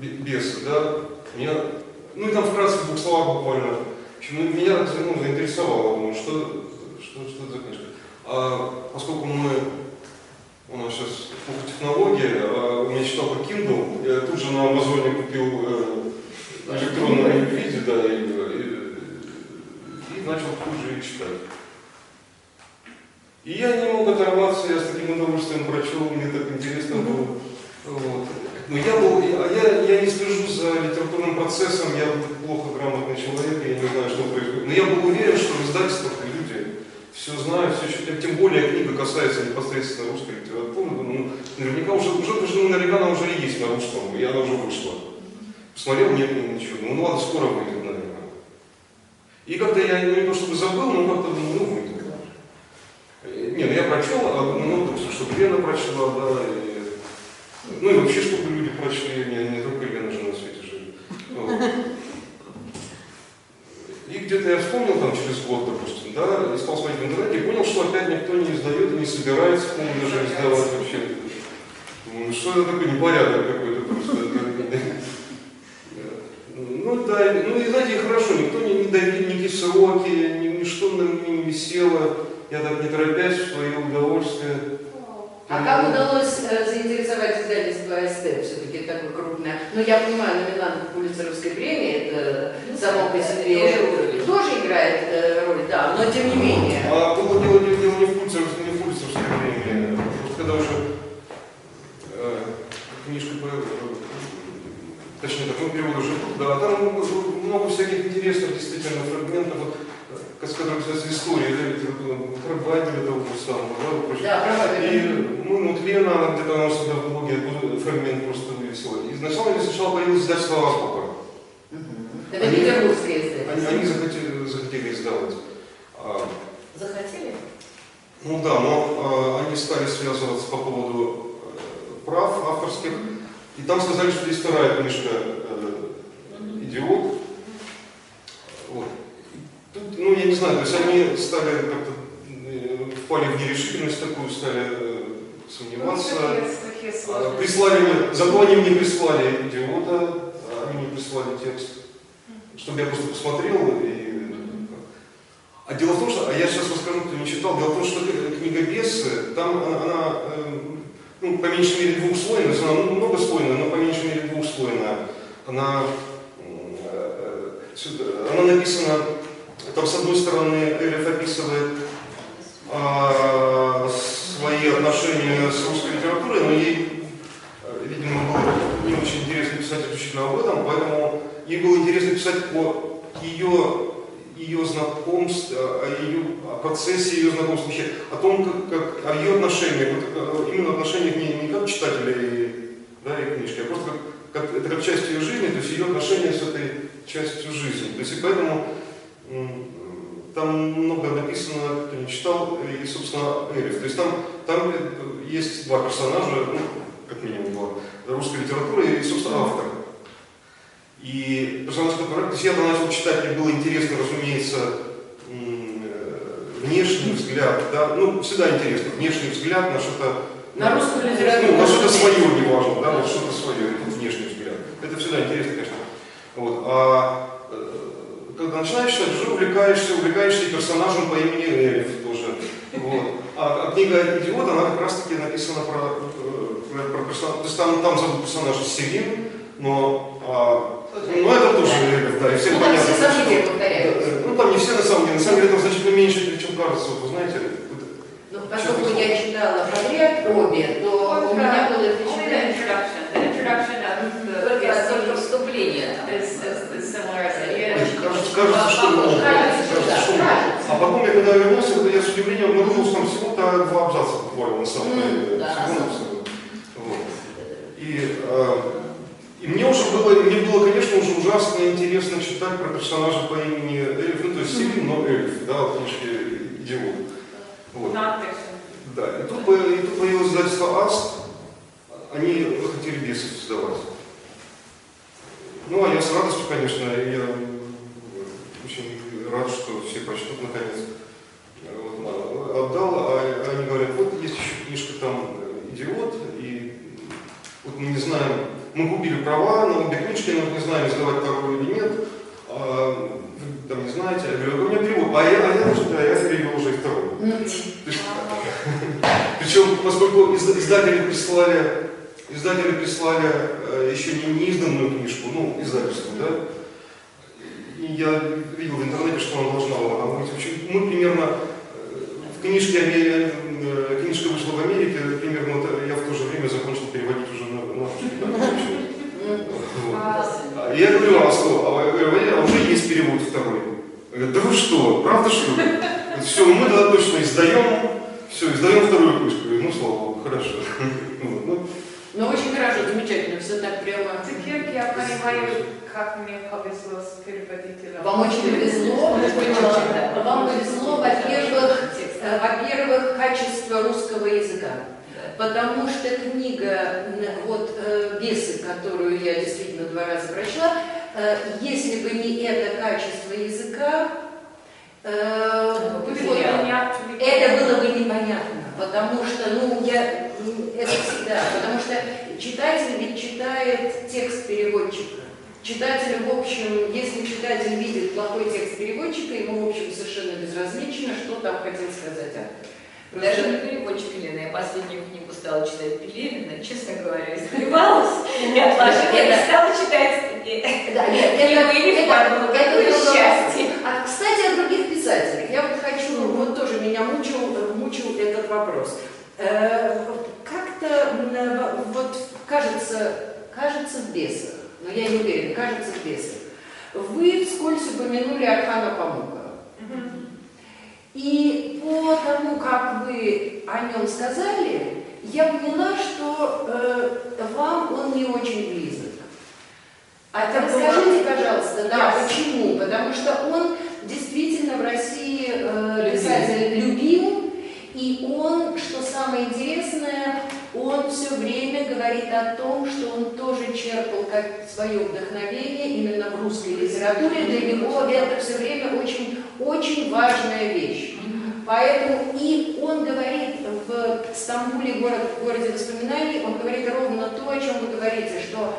бесы, да, ну и там вкратце в двух словах буквально. В общем, меня заинтересовало, думаю, что это за книжка. Поскольку у нас сейчас технология, у меня читал по Kindle, я тут же на Амазоне купил в электронном виде, да, и начал тут же их читать. И я не мог оторваться, я с таким удовольствием прочел, мне так интересно было. Но я не слежу за литературным процессом, я плохо грамотный человек, я не знаю, что происходит. Но я был уверен, что в издательствах люди все знают, все читают. Тем более книга касается непосредственно русской литературы. Ну, наверняка наверняка она уже есть на русском, и она уже вышла. Посмотрел, нет, ничего. Ну ладно, скоро выйдет, наверное. И как-то я не то чтобы забыл, но как-то выйдет. Не, ну я прочел, что Лена прочла, да, ну и вообще, чтобы люди прочли, не только Лена же на свете жили. Вот. И где-то я вспомнил там через год, допустим, да, и стал смотреть в интернете, и понял, что опять никто не издает и не собирается, даже издавать вообще. Ну, что это такой непорядок какой-то просто. Ну да, ну и знаете, хорошо, никто не давил никакие сроки, ничто на меня не висело, я так не торопясь в свое удовольствие. А как удалось заинтересовать издательство АСТ, все-таки такое крупное? Ну, я понимаю, номинант Пулитцеровской премии, это само по себе тоже играет роль, да, но тем не менее. А было дело не в Пулитцеровской премии, просто когда уже книжка, точнее, так, перевод уже тут, да, там много всяких интересных действительно фрагментов, с которых связаны истории, про Бабеля того же самого, Да, и вот Лена, где-то она у себя в блоге фрагмент просто вывесила. И сначала появилось издательство «Азбука». Это петербургское издательство. Они захотели издавать. Захотели? Ну да, но они стали связываться по поводу прав авторских. И там сказали, что есть вторая книжка «Идиот». Вот. Тут, ну, я не знаю, то есть они стали как-то, впали в нерешительность такую, стали сомневаться. Прислали мне, зато они мне прислали «Идиота», они мне прислали текст, чтобы я просто посмотрел. А дело в том, что, я сейчас расскажу, кто не читал, дело в том, что книга «Бесы», там она ну, по меньшей мере двухслойная, то есть она многослойная, но по меньшей мере двухслойная. Она написана, там с одной стороны Элиф описывает свои отношения с русской литературой, но ей, видимо, было не очень интересно писать исключительно об этом, поэтому ей было интересно писать о ее знакомстве, о процессе ее знакомства, о том, о ее отношениях, именно отношениях не как читателя и книжки, а просто как часть ее жизни, то есть ее отношения с этой частью жизни. То есть и поэтому там много написано, кто не читал, и, собственно, Элиф. То есть там есть два персонажа, ну, как минимум два, русской литературы и, собственно, автор. И персонаж, который, то есть я начал читать, мне было интересно, разумеется, внешний взгляд, да, ну, всегда интересно, внешний взгляд на что-то... На русскую литературу. Ну, на что-то свое, неважно, да, вот что-то свое, внешний взгляд. Это всегда интересно, конечно. Вот. А когда начинаешь читать, уже увлекаешься персонажем по имени Элиф тоже. Вот. А книга «Идиот», она как раз-таки написана про персонажа, то есть там зовут персонажа Селин, но это тоже Элиф, да, и всем понятно. Там все события повторяются. Ну там не все на самом деле там значительно меньше, чем кажется, вот, вы знаете. Ну, поскольку я читала подряд обе, то у меня было впечатление, Только вступление. Кажется, что много. А потом, когда я вернулся, я с удивлением обнаружил, что там всего-то 2 абзаца буквально на самом деле. И мне было, конечно, уже ужасно интересно читать про персонажа по имени Элиф, ну, то есть Селин, но Элиф, да, в книжке «Идиот». Вот. Да, и тут появилось издательство АСТ, они хотели «Бесов» издавать. Ну, а я с радостью, конечно, я очень рад, что все прочтут наконец. Вот, отдал, а они говорят, вот есть еще книжка там «Идиот», и вот мы не знаем, мы купили права на обе книжки, но не знаем, издавать вторую или нет. Вы там не знаете, я говорю, у меня перевод, я перевел уже и вторую. Причем, поскольку издатели прислали еще не изданную книжку, ну, издательство, да, и я видел в интернете, что она должна была быть. Мы примерно, книжка вышла в Америке, примерно я в то же время закончил переводить уже на русский. второй. Говорят, да вы что, правда что ли? Все, мы тогда точно издаем, все, издаем вторую книжку. Говорю, ну слава богу, хорошо. Вот, ну, Ну, очень хорошо, замечательно, все так прямо. Теперь я понимаю, как мне повезло с переводителем. Вам очень повезло, вам повезло, во-первых, качество русского языка. Потому что книга, вот «Бесы», которую я действительно 2 раза прочла, если бы не это качество языка, это было бы непонятно. Потому что, это всегда, потому что читатель ведь читает текст переводчика. Читатель, в общем, если читатель видит плохой текст переводчика, ему, в общем, совершенно безразлично, что там хотел сказать автор. Даже не переводчик Елена, я последнюю книгу стала читать Пелевина, честно говоря, испугалась, я отложила и стала читать Да, нет, это счастье. Кстати, о других писателях. Я вот хочу, вот тоже меня мучил этот вопрос. Как-то, вот кажется в «Бесах», но я не уверена, кажется в «Бесах», вы вскользь упомянули Орхана Памука. И по тому, как вы о нем сказали, я поняла, что вам он не очень близок. Расскажите, пожалуйста, почему? Потому что он действительно в России писатель любим, и он, что самое интересное, он все время говорит о том, что он тоже черпал как свое вдохновение именно в русской литературе. Для него это все время очень, очень важная вещь. Поэтому и он говорит в Стамбуле, городе воспоминаний, он говорит ровно то, о чем вы говорите, что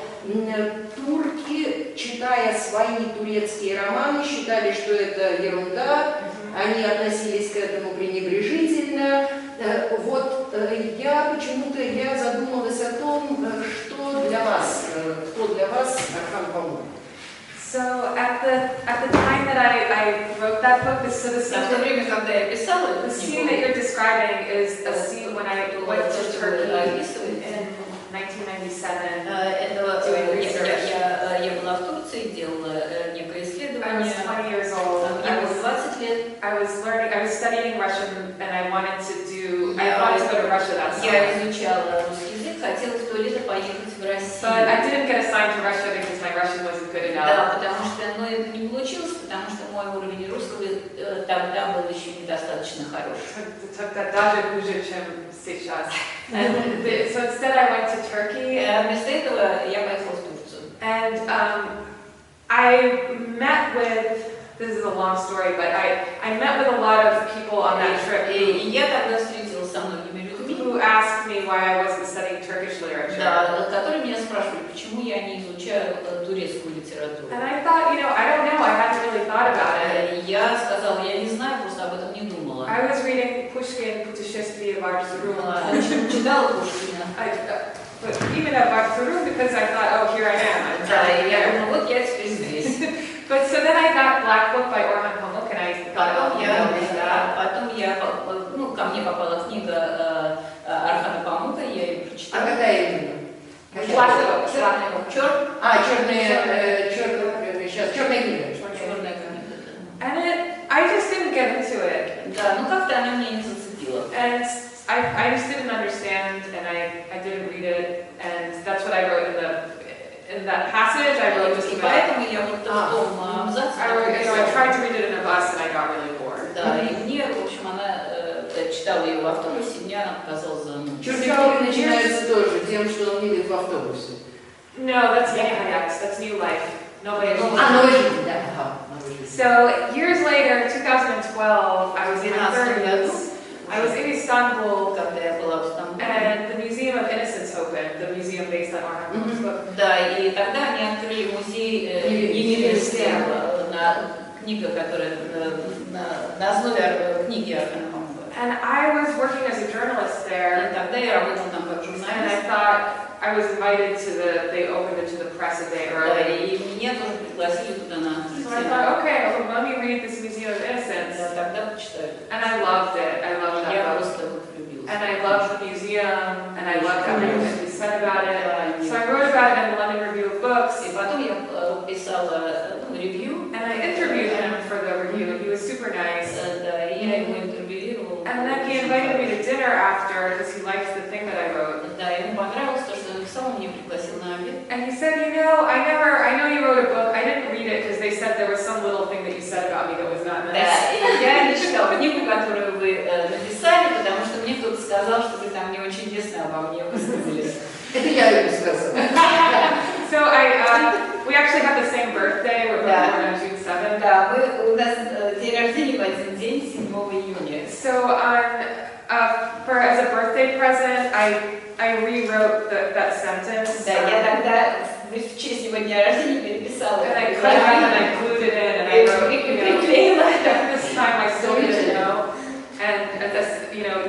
турки, читая свои турецкие романы, считали, что это ерунда, они относились к этому пренебрежительно. Вот я почему-то задумалась о том, кто для вас Орхан Памук. So at the time that I wrote that book, the в то время, когда я писала the scene that you're describing is a scene when I went to Turkey in 1997 doing research. Я была в Турции, делала некое I was исследование. 20 years old. Мне было 20 лет. I was studying Russian, and I wanted to go to Russia that summer. Я изучала русский язык, хотела в то лето поехать в Россию. But I didn't get assigned to Russia because my Russian wasn't good enough. Да, потому что, это не получилось, потому что мой уровень русского тогда был еще недостаточно хороший. Даже хуже, чем сейчас. So instead I went to Turkey. Вместо этого я поехала в Турцию. And I met with, this is a long story, but I met with a lot of people on that trip И я тогда встретилась со многими людьми, who asked me why I wasn't studying Turkish literature. да, которые меня спрашивали, почему я не изучаю турецкую литературу. And I thought, I don't know, I hadn't really thought about it. Я сказала, я не знаю, просто об этом не думала. I was reading Pushkin, Puteshествие в Арцрун. Читала Пушкина. But even at Artsuru, because I thought, oh, here I am. I'm Да, trying и to я get думала, вот я теперь здесь. But so then I got Black Book by Orhan Pamuk, and I thought, oh, Потом ко мне попала книга Орхана Памука, я ее прочитала. А какая именно? Black Book. Черная книга. Черная книга. And I just didn't get into it. Да, как-то она меня не зацепила. And I just didn't understand, and I didn't read it, and that's what I wrote in that passage. I wrote just И about. поэтому я вот в том абзаце. I tried to read it in a bus, and I got really bored. Да, и мне, в общем, она читала ее в автобусе, мне она показалась занудной. Черные книги начинаются тоже тем, что он видит в автобусе. No, that's Hayaks. That's New Life. Nobody. Новая жизнь, да. Новая жизнь. So years later, 2012, I was in my 30s. I was in Istanbul, Когда я была в Стамбуле. and the Museum of Innocence opened, the museum based on Orhan Pamuk's book. Да, и тогда они открыли музей невинности, книга, которая на основе книги Орхана Памука. And I was working as a journalist И there, тогда я работала там как and I журналист. thought I was invited to they opened it to the press a day Да, early. и меня тоже пригласили туда на So I открытие. thought, okay, well, let me read this Museum of Innocence. Да, тогда почитали. And I loved it. I loved that Я book. просто влюбилась. And I loved the museum, and I loved everything that he said about it. So I wrote about it in the London Review of Books, И потом я писала ревью, and I interviewed him. dinner after because he liked the thing that I wrote. Да, ему понравилось то, что я написала, он меня пригласил на обед. And he said, you know, I know you wrote a book. I didn't read it because they said there was some little thing that you said about me that was not nice. Да, и я не читала книгу, которую вы написали, потому что мне кто-то сказал, что вы там не очень лестно обо мне высказались. Это я ему сказала. So we actually have the same birthday. We're both born on June 7th. Да, у нас день рождения в один день, 7 июня. So as a birthday present, I rewrote that sentence. Да, я тогда в честь его дня рождения переписала. And I cut it out and I glued it in and I wrote, you know, this time I still didn't know. And this, you know,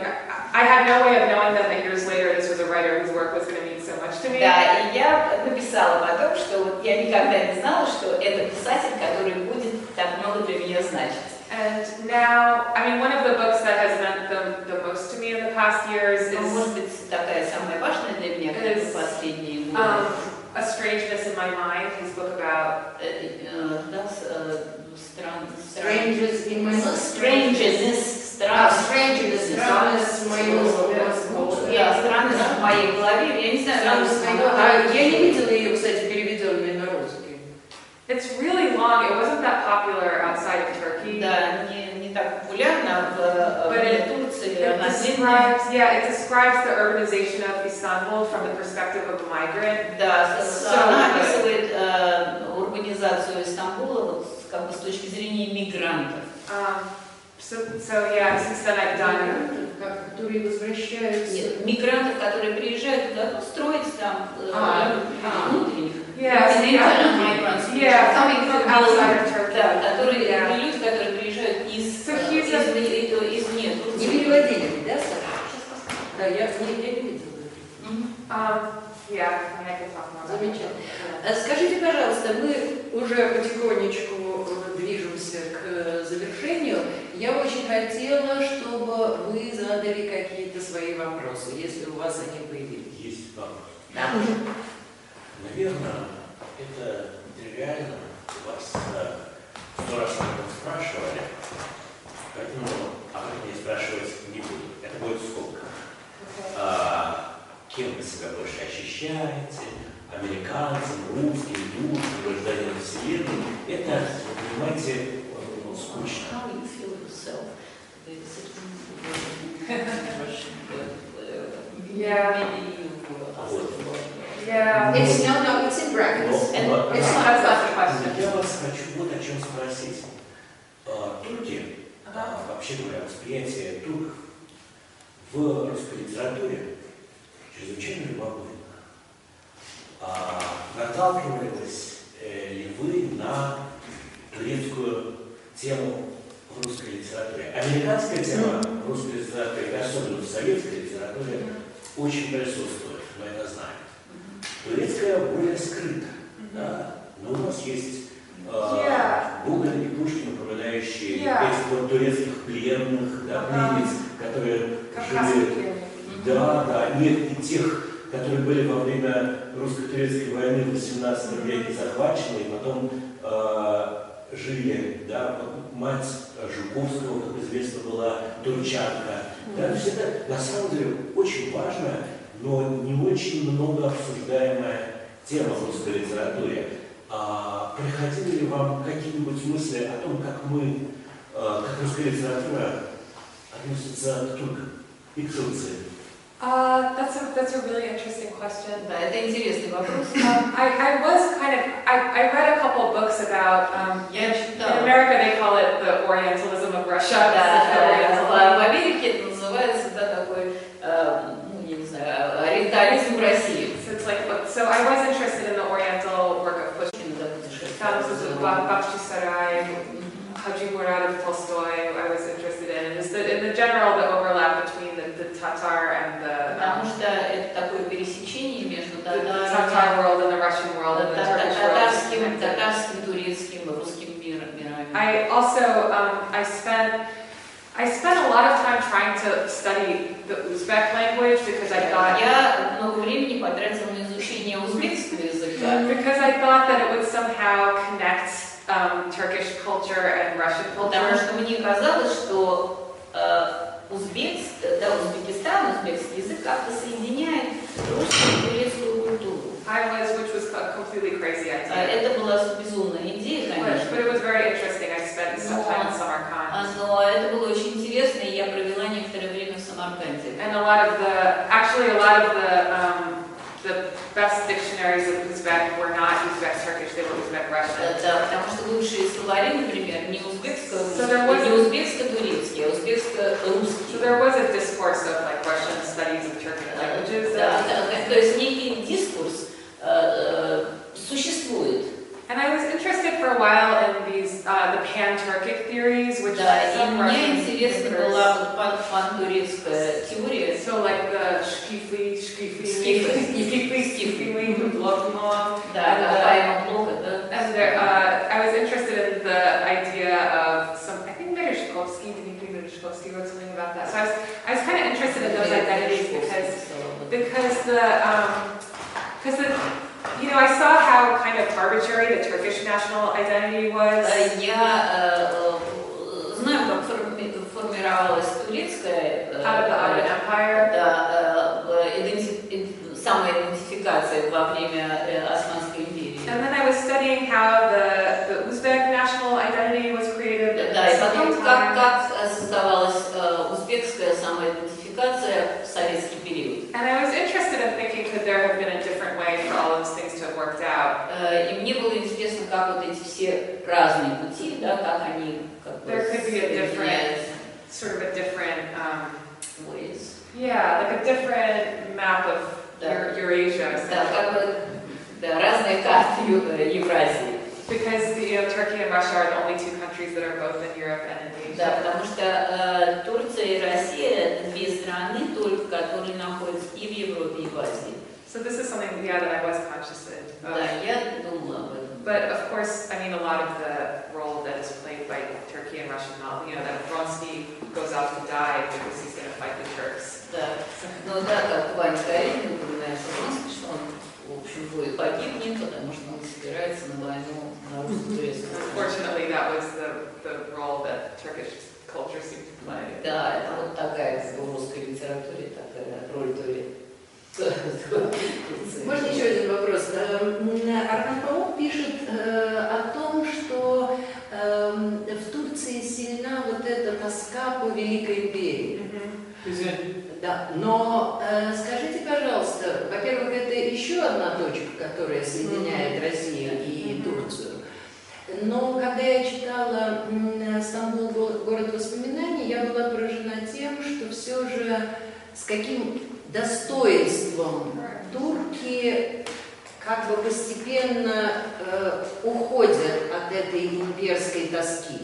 I had no way of knowing then that years later this was a writer whose work was going to mean so much to me. Да, и я написала потом, что вот я никогда не знала, что это писатель, который будет так много для меня значить. And now, I mean, one of the books that has meant the most to me in the past years is Может быть, такая самая важная для меня книга в последние годы. A Strangeness in My Mind, his book about Strangers in my Strangeness, Strangeness в моем мозгу. Да, странность в моей голове, я не знаю, Я не видела ее, кстати, переведенной на русский. It's really long. It wasn't that popular outside of Turkey. Да, не так популярна в Турции. It describes the urbanization of Istanbul from the perspective of a migrant. Да, она описывает урбанизацию Стамбула вот, как бы с точки зрения мигрантов. So yeah, since then I've done. Которые возвращаются. Нет, мигрантов, которые приезжают туда, ну, строить там внутренних. Coming from outside of Turkey. Да, которые люди, которые приезжают извне Турции. Не переводили, да, Саша? Да, я не видела. Yeah, I mean, I can talk more about Замечательно. Скажите, пожалуйста, мы уже потихонечку движемся к завершению. Я очень хотела, чтобы вы задали какие-то свои вопросы, если у вас они появились. Есть вопрос. Да. Наверное, это тривиально вас 100 раз об этом спрашивали, поэтому об этом я спрашивать не буду. Это будет сколько? Кем вы себя больше ощущаете? Американцем, русским, русским, гражданином Вселенной? Это, понимаете, скучно. How you feel yourself? Yeah. It's in brackets. That's not the question. Я вас хочу вот о чем спросить. Турки, вообще говоря, восприятие турков в русской литературе чрезвычайно любопытно. Наталкивались ли вы на турецкую тему в русской литературе? Американская тема в русской литературе, и особенно в советской литературе, очень присутствует, мы это знаем. Турецкая более скрыта, да? Но у нас есть Гоголь и Пушкин, упоминающие этих вот турецких пленных, да, пленниц, которые жили... Да, нет, и тех, которые были во время русско-турецкой войны в 18 веке захвачены, и потом жили, да, мать Жуковского, как известно, была турчанка. Да, то есть это на самом деле очень важная, но не очень много обсуждаемая тема в русской литературе. Приходили ли вам какие-нибудь мысли о том, как мы, как русская литература относится к туркам и к Турции? That's a really interesting question. Да, это интересный вопрос. I read a couple books about, in America they call it the Orientalism of Russia. В Америке это называется, да, такой, ну, я не знаю, ориентализм в России. So I was interested in the Oriental work of Pushkin, Bakhchi-Sarai, Haji Murad of Tolstoy. I was interested in the general the overlap between the Tatar and the Потому что это такое пересечение между Tatar world and the Russian world and the Turkish world. татарским, турецким, русским мирами. I also I spent a lot of time trying to study the Uzbek language because I thought Я много времени потратила на изучение узбекского языка. Because I thought that it would somehow connect Turkish culture and Russian Потому culture. что мне казалось, что Узбекистан, узбекский язык как-то соединяет русскую и турецкую культуру. which was a completely crazy idea. Это была безумная идея, конечно. But it was very interesting. I spent some time in Samarkand. Но это было очень интересно, и я провела некоторое время в Самарканде. And a lot of the best dictionaries of Uzbek were not Uzbek Turkish, they were Uzbek Russian. Да, потому что лучшие словари, например, не узбекско-турецкий, а узбекско-турецкий. So there was a discourse of like Russian studies of Turkic languages. Да, то есть некий дискурс существует. And I was interested for a while in these the Pan-Turkic theories, which Да, и some мне Russian интересна thinkers- была вот пантурецкая теория. So like the Skifli, Да, плохо, да. And there, I was interested in the idea of some, I think Merezhkovsky, Dmitry Merezhkovsky wrote something about that. So I was kind of interested in those identities because the you know, I saw how kind of arbitrary the Turkish national identity was. Я знаю, как формировалась турецкая Out of the Ottoman Empire. самоидентификация во время Османской империи. And then I was studying how the Uzbek national identity was created. Да, и потом как создавалась узбекская самоидентификация в советский период. And I was interested in thinking, could there have been a different way for all those things to have worked out? И мне было интересно, как вот эти все разные пути, да, как они There could be a different, соединяются. sort of a different, Ways. yeah, like a different map of Eurasia. Да, essentially. как бы разные карты Евразии. Because Turkey and Russia are the only two countries that are both in Europe and in Asia. Да, потому что Турция и Россия это две страны только, которые находятся и в Европе, и в Азии. So this is something, yeah, that I was conscious of. Да, я думала об этом. But of course, I mean, a lot of the role that is played by Turkey and Russia now, that Vronsky goes out to die because he's going to fight the Turks. Да. Ну да, как Ваня Каренин упоминается, что он, в общем, будет погибнет, потому что он собирается на войну на русско-турецкую. Unfortunately, that was the role that Turkish culture seemed to play. Да, это вот такая в русской литературе такая роль Турции. Можно еще один вопрос? Архан Памук пишет о том, что в Турции сильна вот эта тоска по Великой империи. Да, но скажите, пожалуйста, во-первых, это еще одна точка, которая соединяет Россию и Турцию. Но когда я читала «Стамбул. Город воспоминаний», я была поражена тем, что все же с каким достоинством турки как бы постепенно уходят от этой имперской тоски.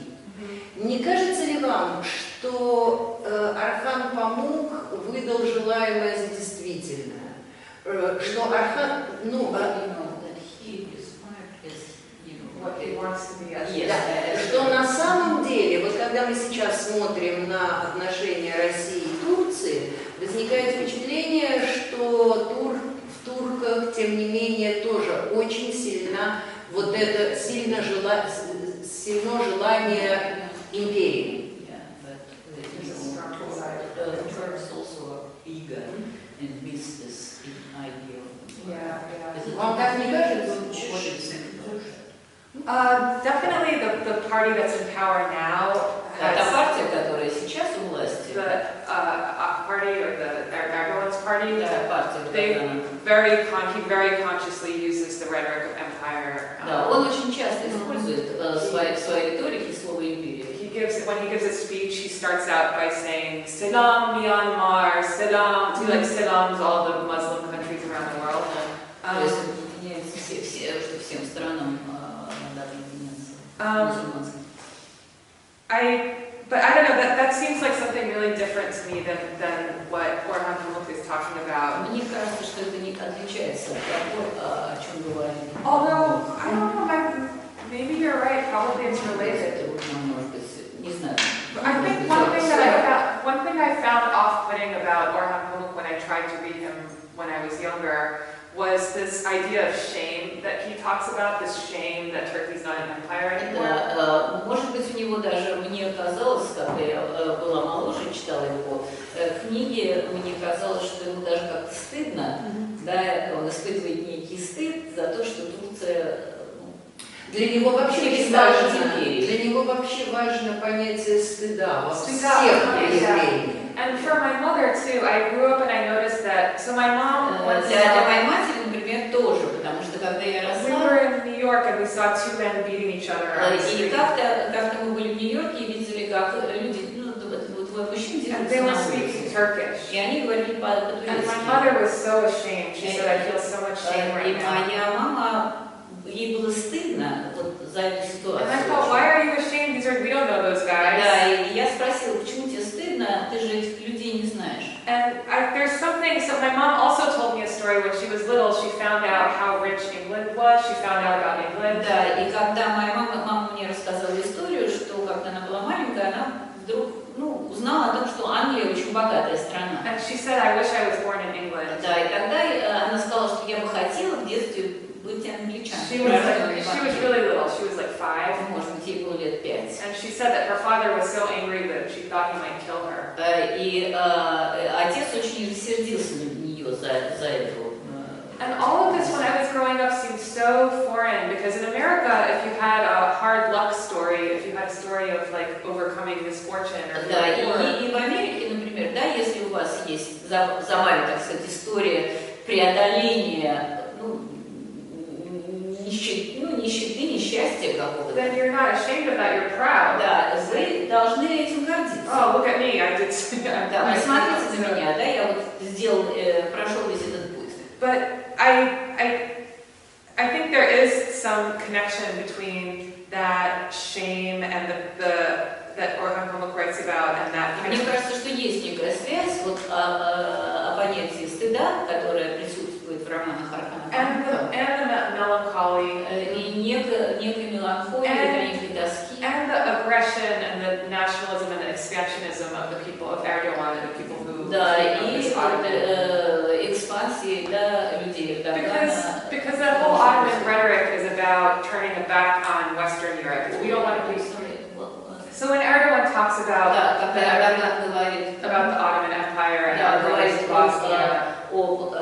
Не кажется ли вам, что Архан Памук выдал желаемое за действительное? Что Архан, что на самом деле, вот когда мы сейчас смотрим на отношения России и Турции, возникает впечатление, что в турках, тем не менее, тоже очень сильно вот это сильно желание империи. Вам так не кажется? Definitely the party that's in power now Та has партия, которая сейчас у власти, the party or the Erdogan's party. та партия, They которая... he very consciously uses the rhetoric of empire. Да, он очень часто использует в своей риторике слово «империя». When he gives a speech, he starts out by saying Selam Myanmar, Selam, to like Selam to all the Muslim countries around the world. То есть объединяется что всем странам надо объединяться мусульманским. But I don't know, that seems like something really different to me than what Orhan Pamuk is talking about. Мне кажется, что это не отличается от того, о чем говорит. Although, I don't know, maybe you're right, probably it's related. Это может быть, не знаю. I think one thing I found off-putting about Orhan Pamuk when I tried to read him when I was younger was this idea of shame that he talks about this shame that Turkey's not an empire anymore. Это, может быть, у него даже, мне казалось, когда я была моложе, читала его книги, мне казалось, что ему даже как-то стыдно, да, он испытывает некий стыд за то, что Турция... Для него вообще перестала важно, империей. для него вообще важно понятие стыда во всех Стыда, проявлениях. And for my mother too, I grew up and I noticed that. So my mom was. Для моей матери, например, тоже, потому что когда я We росла, were in New York and we saw two men beating each other on the и street. как-то мы были в Нью-Йорке и видели, как люди, ну, двое мужчин And they дерутся were на speaking улице. Turkish. И они говорили And my по-турецки. mother was so ashamed. She said, I feel so much shame И right now. моя мама, ей было стыдно вот за эту And I ситуацию. thought, why are you ashamed? We don't know those guys. Да, и я спросила, почему тебе стыдно, ты же этих людей не знаешь. And there's something, so my mom also told me a story when she was little. She found out how rich England was. She found out about England. Да, и когда моя мама мне рассказала историю, что когда она была маленькая, она вдруг узнала о том, что Англия очень богатая страна. And she said, I wish I was born in England. Да, и тогда она сказала, что я бы хотела в детстве быть англичанкой. She was really little. She was like 5. Может быть, ей было лет 5. And she said that her father was so angry that she thought he might kill her. И отец очень рассердился на нее за это. And all of this, when I was growing up, seemed so foreign because in America, if you had a hard luck story, if you had a story of like overcoming misfortune or Да, poor, и в Америке, например, да, если у вас есть за вами, так сказать, история преодоления нищеты, несчастья какого-то, then you're not ashamed of that, you're proud. да, вы должны этим гордиться. Oh, look at me, I did. Да, посмотрите на меня, да, я вот прошел весь этот путь. But I think there is some connection between that shame and that Orhan Pamuk writes about and that kind Мне of. кажется, что есть некая связь вот о понятии стыда, которое присутствует в романах Орхана Памука, And the melancholy, и некой меланхолии, некой тоски. and the aggression and the nationalism and the expansionism of the people of Erdogan and the people who Да, came и up this Ottoman. экспансии, да, людей Эрдогана. Because that whole Ottoman rhetoric is about turning a back on Western Europe. Because we don't want to be. So when Erdogan talks about Да, когда Эрдоган говорит about the Ottoman Empire and Да, our говорит relations to Bosnia, об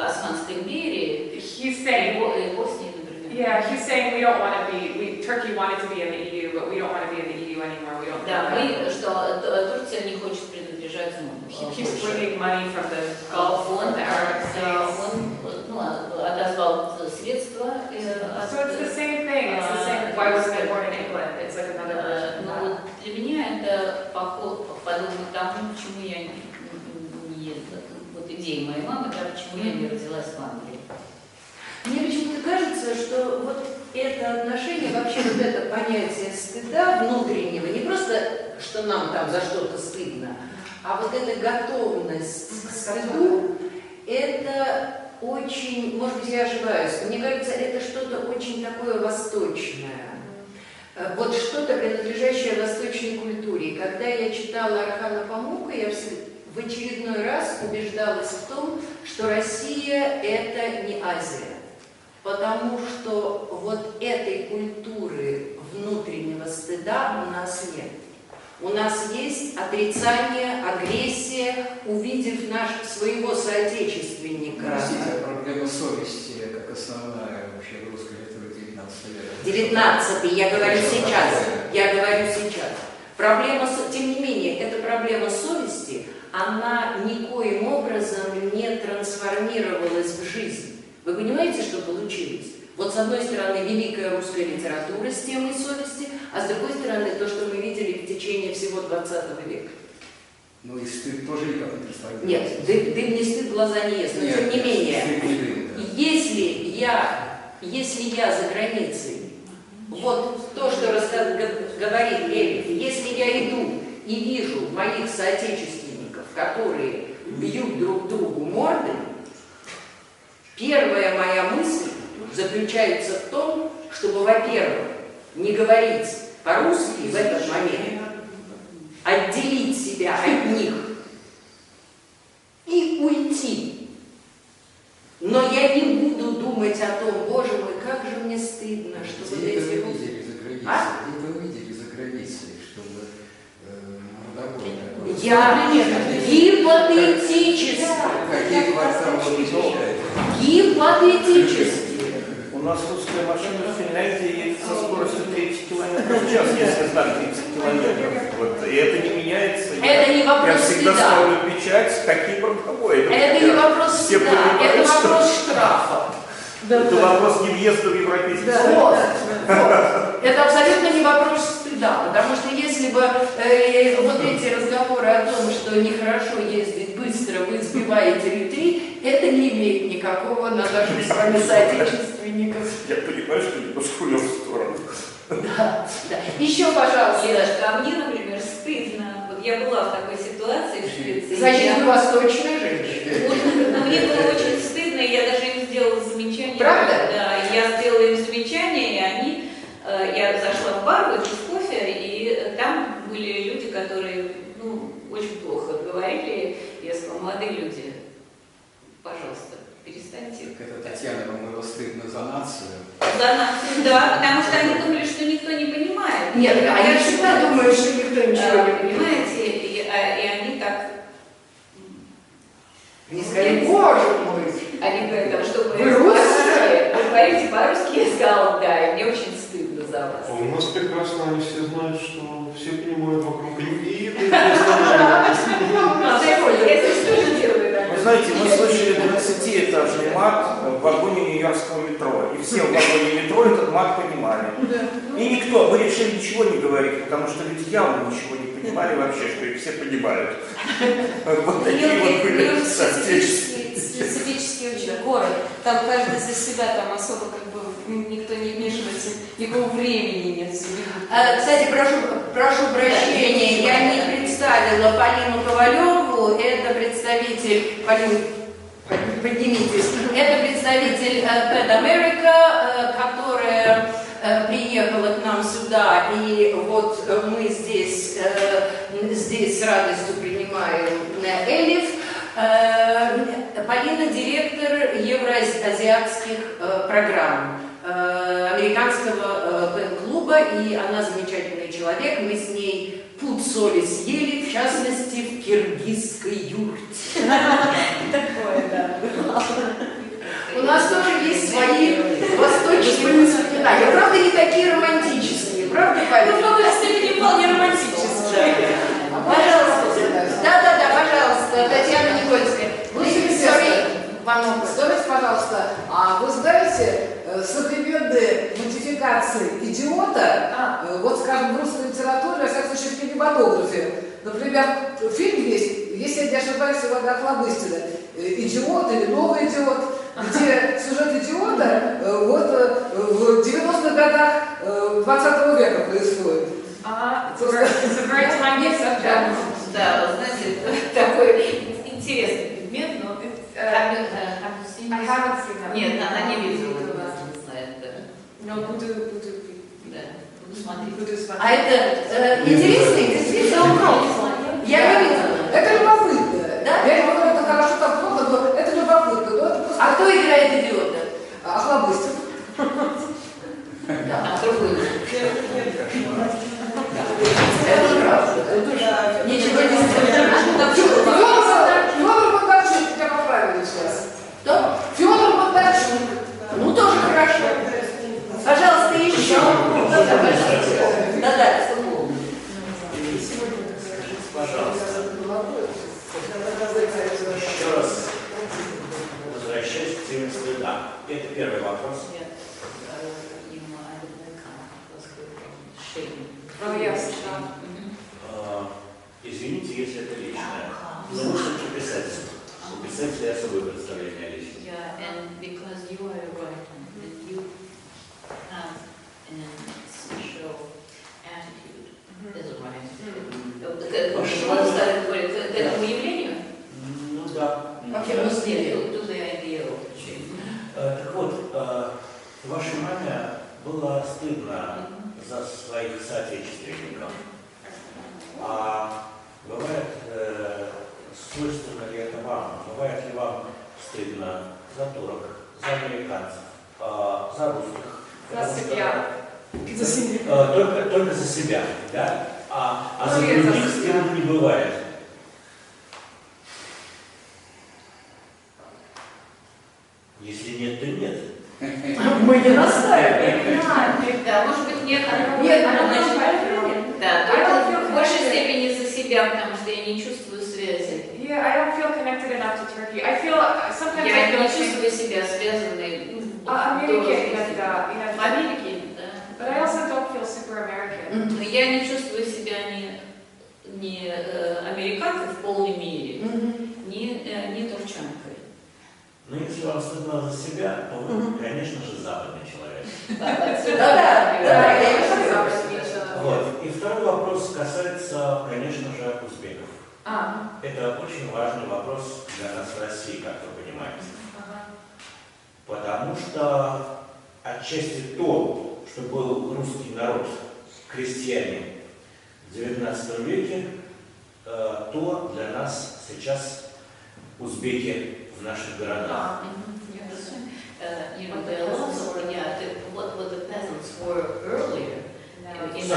Османской империи, he's saying, Боснии, например. yeah, he's saying we don't want to be. Turkey wanted to be in the EU, but we don't want to be in the EU anymore. We don't. Да, want мы, что Турция не хочет принадлежать He keeps Польше. bringing money from the Gulf, from the Arab states. Он отозвал средства. So it's the same thing. It's the same. Why wasn't I born in England? It's like another version of Но that. вот для меня это подобно тому, почему я не вот идея моей мамы, да, почему я не родилась в Англии. Мне почему-то кажется, что вот это отношение, вообще вот это понятие стыда внутреннего, не просто, что нам там за что-то стыдно, а вот эта готовность к стыду, это очень, может быть, я ошибаюсь, но мне кажется, это что-то очень такое восточное. Вот что-то, принадлежащее восточной культуре. И когда я читала Орхана Памука, я в очередной раз убеждалась в том, что Россия – это не Азия. Потому что вот этой культуры внутреннего стыда у нас нет. У нас есть отрицание, агрессия, увидев своего соотечественника. Простите, проблема совести как основная вообще в русской литературе 19 века. 19-й, я говорю сейчас. Проблема, тем не менее, эта проблема совести, она никоим образом не трансформировалась в жизнь. Вы понимаете, что получилось? Вот с одной стороны великая русская литература с темой совести, а с другой стороны то, что мы видели в течение всего 20 века. Ну и стыд тоже никак не трансформируется. Нет, дым не стыд, глаза не ест. Но тем не менее, если я за границей, вот то, что говорит Левит, если я иду и вижу моих соотечественников, которые бьют друг другу морды, первая моя мысль заключается в том, чтобы, во-первых, не говорить по-русски в этот момент, отделить себя от них и уйти. Но я не буду думать думать о том, боже мой, как же мне стыдно, что вот Где это эти... вы видели за границей? А? Где это вы видели за границей, чтобы мордоворы? Я гипотетически. Какие кварталы вы посещаете? Гипотетически. У нас русская машина в Финляндии едет со скоростью 30 км в час, если знак 30 километров. Вот. И это не меняется. Это не вопрос Я всегда стыда. ставлю печать, какие бортовые. Это не вопрос все стыда, понимают, это что- вопрос штрафа. Это вопрос не въезда в Европейский Союз. Вот. Это абсолютно не вопрос стыда, потому что если бы вот эти разговоры о том, что нехорошо ездить быстро, вы сбиваете людей, это не имеет никакого на наших с вами соотечественников. Я понимаю, что немножко улез в сторону. Да, да. Еще, пожалуйста. Леночка, а мне, например, стыдно. Вот я была в такой ситуации в Швеции. Значит, вы восточная женщина. Вот, но мне было очень стыдно, и я даже им сделала замечание. Правда? Да, я сделала им замечание, и они, я зашла в бар выпить кофе, и там были люди, которые, ну, очень плохо говорили. Я сказала, молодые люди, пожалуйста, перестаньте. Как это Татьяна, вам было стыдно за нацию? Да, потому что они думали, что никто не понимает. Нет, они всегда думают, что никто ничего не понимает. Понимаете, и они так... Не сказали, боже мой. Они говорят, а что Вы русские? Вы говорите по-русски? Я сказала, да, и мне очень стыдно за вас. А у нас прекрасно, они все знают, что все понимают вокруг, и это не останавливается. Если что же делают, Вы знаете, мы слышали 20-этажный мат в вагоне Нью-Йоркского метро. И все в вагоне метро этот мат понимали. И никто, мы решили ничего не говорить, потому что люди явно ничего не понимали вообще, что их все понимают. Вот такие вот были Специфический очень город. Там каждый за себя, там особо как бы никто не вмешивается, никакого времени нет. Кстати, прошу прощения, я не представила Полину Ковалеву, это представитель, Полин, поднимитесь, это представитель Pet America, которая приехала к нам сюда, и вот мы здесь с радостью принимаем Элиф. Полина директор евроазиатских программ американского пен-клуба, и она замечательный человек. Мы с ней пуд соли съели, в частности, в киргизской юрте. Такое, да. У нас тоже есть свои восточные воспоминания. Правда, не такие романтические, правда, Полина? Ну, в какой степени вполне романтическое. Пожалуйста. Да, пожалуйста, Татьяна Никольская. Скажите, пожалуйста, а вы знаете современные модификации идиота, вот, скажем, в русской литературе, во всяком случае, в кинематографе? Например, фильм есть, если я не ошибаюсь, его «Охлобыстина», «Идиот» или «Новый идиот», где сюжет идиота вот в 90-х годах 20 века происходит. It's a very timely subject. Да, знаете, такой интересный предмет, но I haven't seen that. нет, она не видела, она не знает, да. Но буду Да, буду смотреть. А это интересный, действительно вопрос. Я не видела. Это любопытно. Да? Я не говорю, это хорошо, так плохо, но это любопытно. Но это просто... А кто играет идиота? Охлобыстин. А другой. Это правда. Ничего не скажу. Федор Бондарчук, тебя поправили сейчас. Кто? Федор Бондарчук. Ну, тоже хорошо. Пожалуйста, еще. Да. Пожалуйста. Еще раз возвращаясь к теме стыда. Это первый вопрос. Нет, Oh, yes. Извините, если это личное. Но нужно у писателя. У писателя особое представление о личном. Yeah, and because you are a writer, and you have an special attitude as a writer. К этому явлению? Ну да. To the idea of change. Так вот, вашей маме было стыдно за своих соотечественников. А бывает, свойственно ли это вам? Бывает ли вам стыдно за турок, за американцев, за русских. За Потому себя. что, только за себя, да? А за я за других себя. стен не бывает. Если нет, то нет. Мы не настаиваем. Да, может быть, нет. Нет, значит, значит, да, I don't только feel в большей connected. степени за себя, потому что я не чувствую связи. Yeah, I don't feel connected enough to Turkey. I feel sometimes Я I feel не ashamed. чувствую себя связанной Америке иногда, в Америке, да. But I also don't feel super American. Но я не чувствую себя не американкой в полной мере, не турчанкой. Ну, если вам стыдно за себя, то вы, конечно же, западный человек. Да, я не согласна. Вот. И второй вопрос касается, конечно же, узбеков. Ага. Это очень важный вопрос для нас в России, как вы понимаете. Потому что отчасти то, что был русский народ, крестьяне в XIX веке, то для нас сейчас узбеки в наших городах. You know, there are lots of, what the peasants were earlier. Because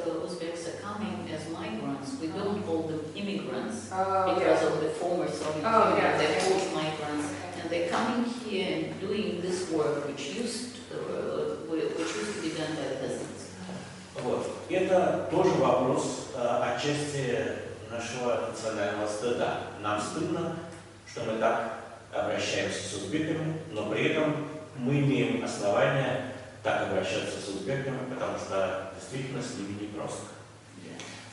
Uzbeks are coming as migrants. We don't call them immigrants because of the former Soviet Union. They're called migrants, and they're coming here and doing this work, which used to be done by peasants. Вот. Это тоже вопрос отчасти нашего национального стыда. Нам стыдно, что мы так обращаемся с узбеками, но при этом мы имеем основания так обращаться с узбеками, потому что действительно с ними непросто.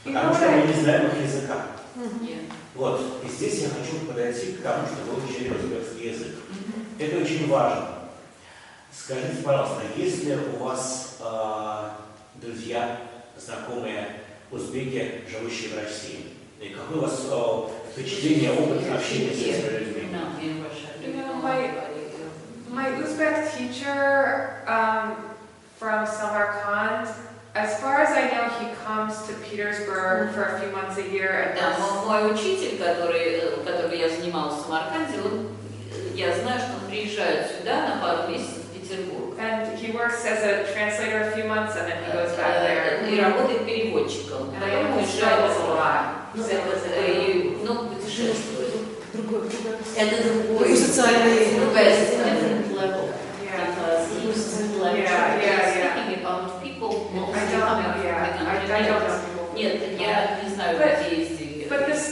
Потому что мы не знаем их языка. Вот. И здесь я хочу подойти к тому, что вы учили узбекский язык. Это очень важно. Скажите, пожалуйста, есть ли у вас друзья, знакомые узбеки, живущие в России? И какое у вас впечатление, опыт общения с этими людьми? You know, my Uzbek teacher from Samarkand, as far as I know, he comes to Petersburg for a few months a year. Да, мой учитель, который я занималась в Самарканде, я знаю, что он приезжает сюда на пару месяцев в Петербург. And he works as a translator a few months and then he goes back there. И работает переводчиком. And I know he travels a lot. Путешествует. Это другой. Другая different level. Yeah. Because he's speaking about people mostly I don't coming know, from yeah. the I continent. don't know. Нет, я не знаю, где есть. But this,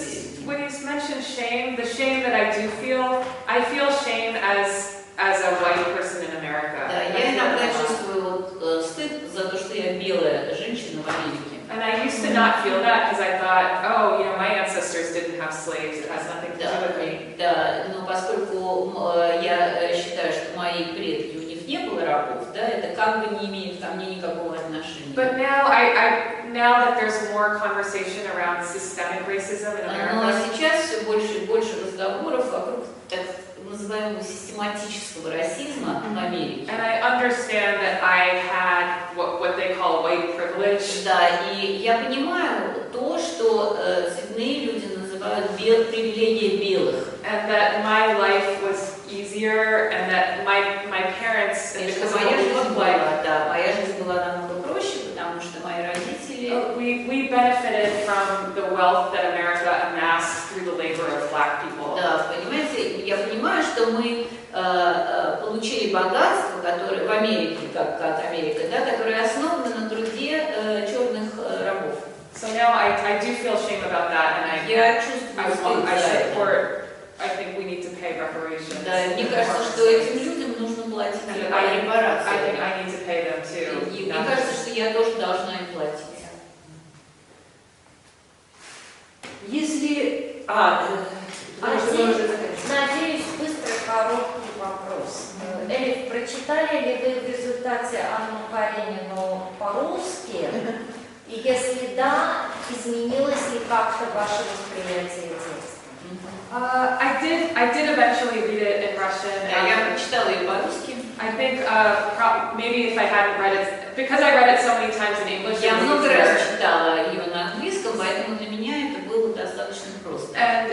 when you mention shame, the shame that I do feel, I feel shame as a white person in America. Да, я иногда чувствую стыд за то, что я белая женщина в Америке. And I used to not feel that because I thought, oh, you know, my ancestors didn't have slaves. It has nothing to do with me. Да, но поскольку я считаю, что мои предки, у них не было рабов, да, это как бы не имеет ко мне никакого отношения. But now, now that there's more conversation around systemic racism in Но America, сейчас все больше и больше разговоров вокруг так называемого систематического расизма в Америке. and I understand that I had what they call white privilege. Да, и я понимаю то, что цветные люди называют привилегией белых. And that my life was easier, and that my parents, and И что because of моя what we жизнь look like, была, да, моя жизнь была намного проще, потому что мои родители... we benefited from the wealth that America amassed through the labor of black people. Да, понимаете, я понимаю, что мы получили богатство, которое в Америке, как Америка, да, которое основано на труде черных рабов. So now I do feel shame about that, and Я чувствую I стыд за это. support. I think we need to pay reparations. Да, мне кажется, что этим людям нужно платить And I think репарации. I need to pay them too. И мне кажется, что я тоже должна им платить. Если... Надеюсь, быстрый, короткий вопрос. Элиф, прочитали ли вы в результате Анну Каренину по-русски? И если да, изменилось ли как-то ваше восприятие текста? I did eventually read it in Russian. Я прочитала ее по-русски. I think maybe if I hadn't read it, because I read it so many times in English. Я много раз читала ее на английском, поэтому для меня это было достаточно просто. And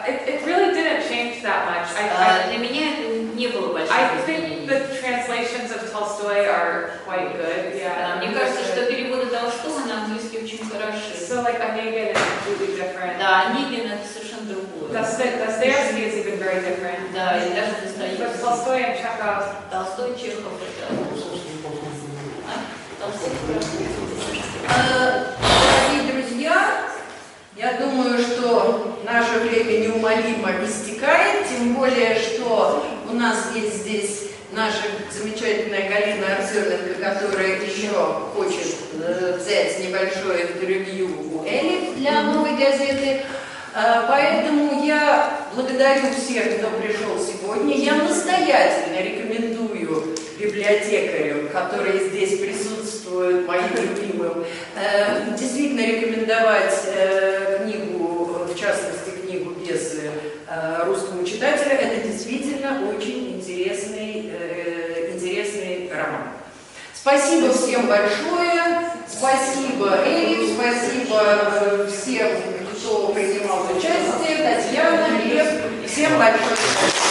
it really didn't change that much. Для меня это не было больших I think изменений. the translations of Tolstoy are quite good. Yeah. Мне кажется, что переводы Толстого на английский очень хороши. So like Onegin is completely different. Да, Онегин это совершенно другое. Dostoevsky is even very different. Да, и даже But Достоевский. Tolstoy and Chekhov. Толстой, Чехов это... Толстой, Дорогие друзья, я думаю, что наше время неумолимо истекает, тем более, что у нас есть здесь наша замечательная Галина Арсененко, которая еще хочет взять небольшое интервью у Элиф для «Новой газеты». Поэтому я благодарю всех, кто пришел сегодня. Я настоятельно рекомендую библиотекарям, которые здесь присутствуют, моим любимым, действительно рекомендовать книгу, в частности, книгу пьесы русскому читателю. Это действительно очень интересный роман. Спасибо всем большое. Спасибо, Элиф, спасибо всем, кто принимал участие, Татьяна, Лев. Всем большое спасибо.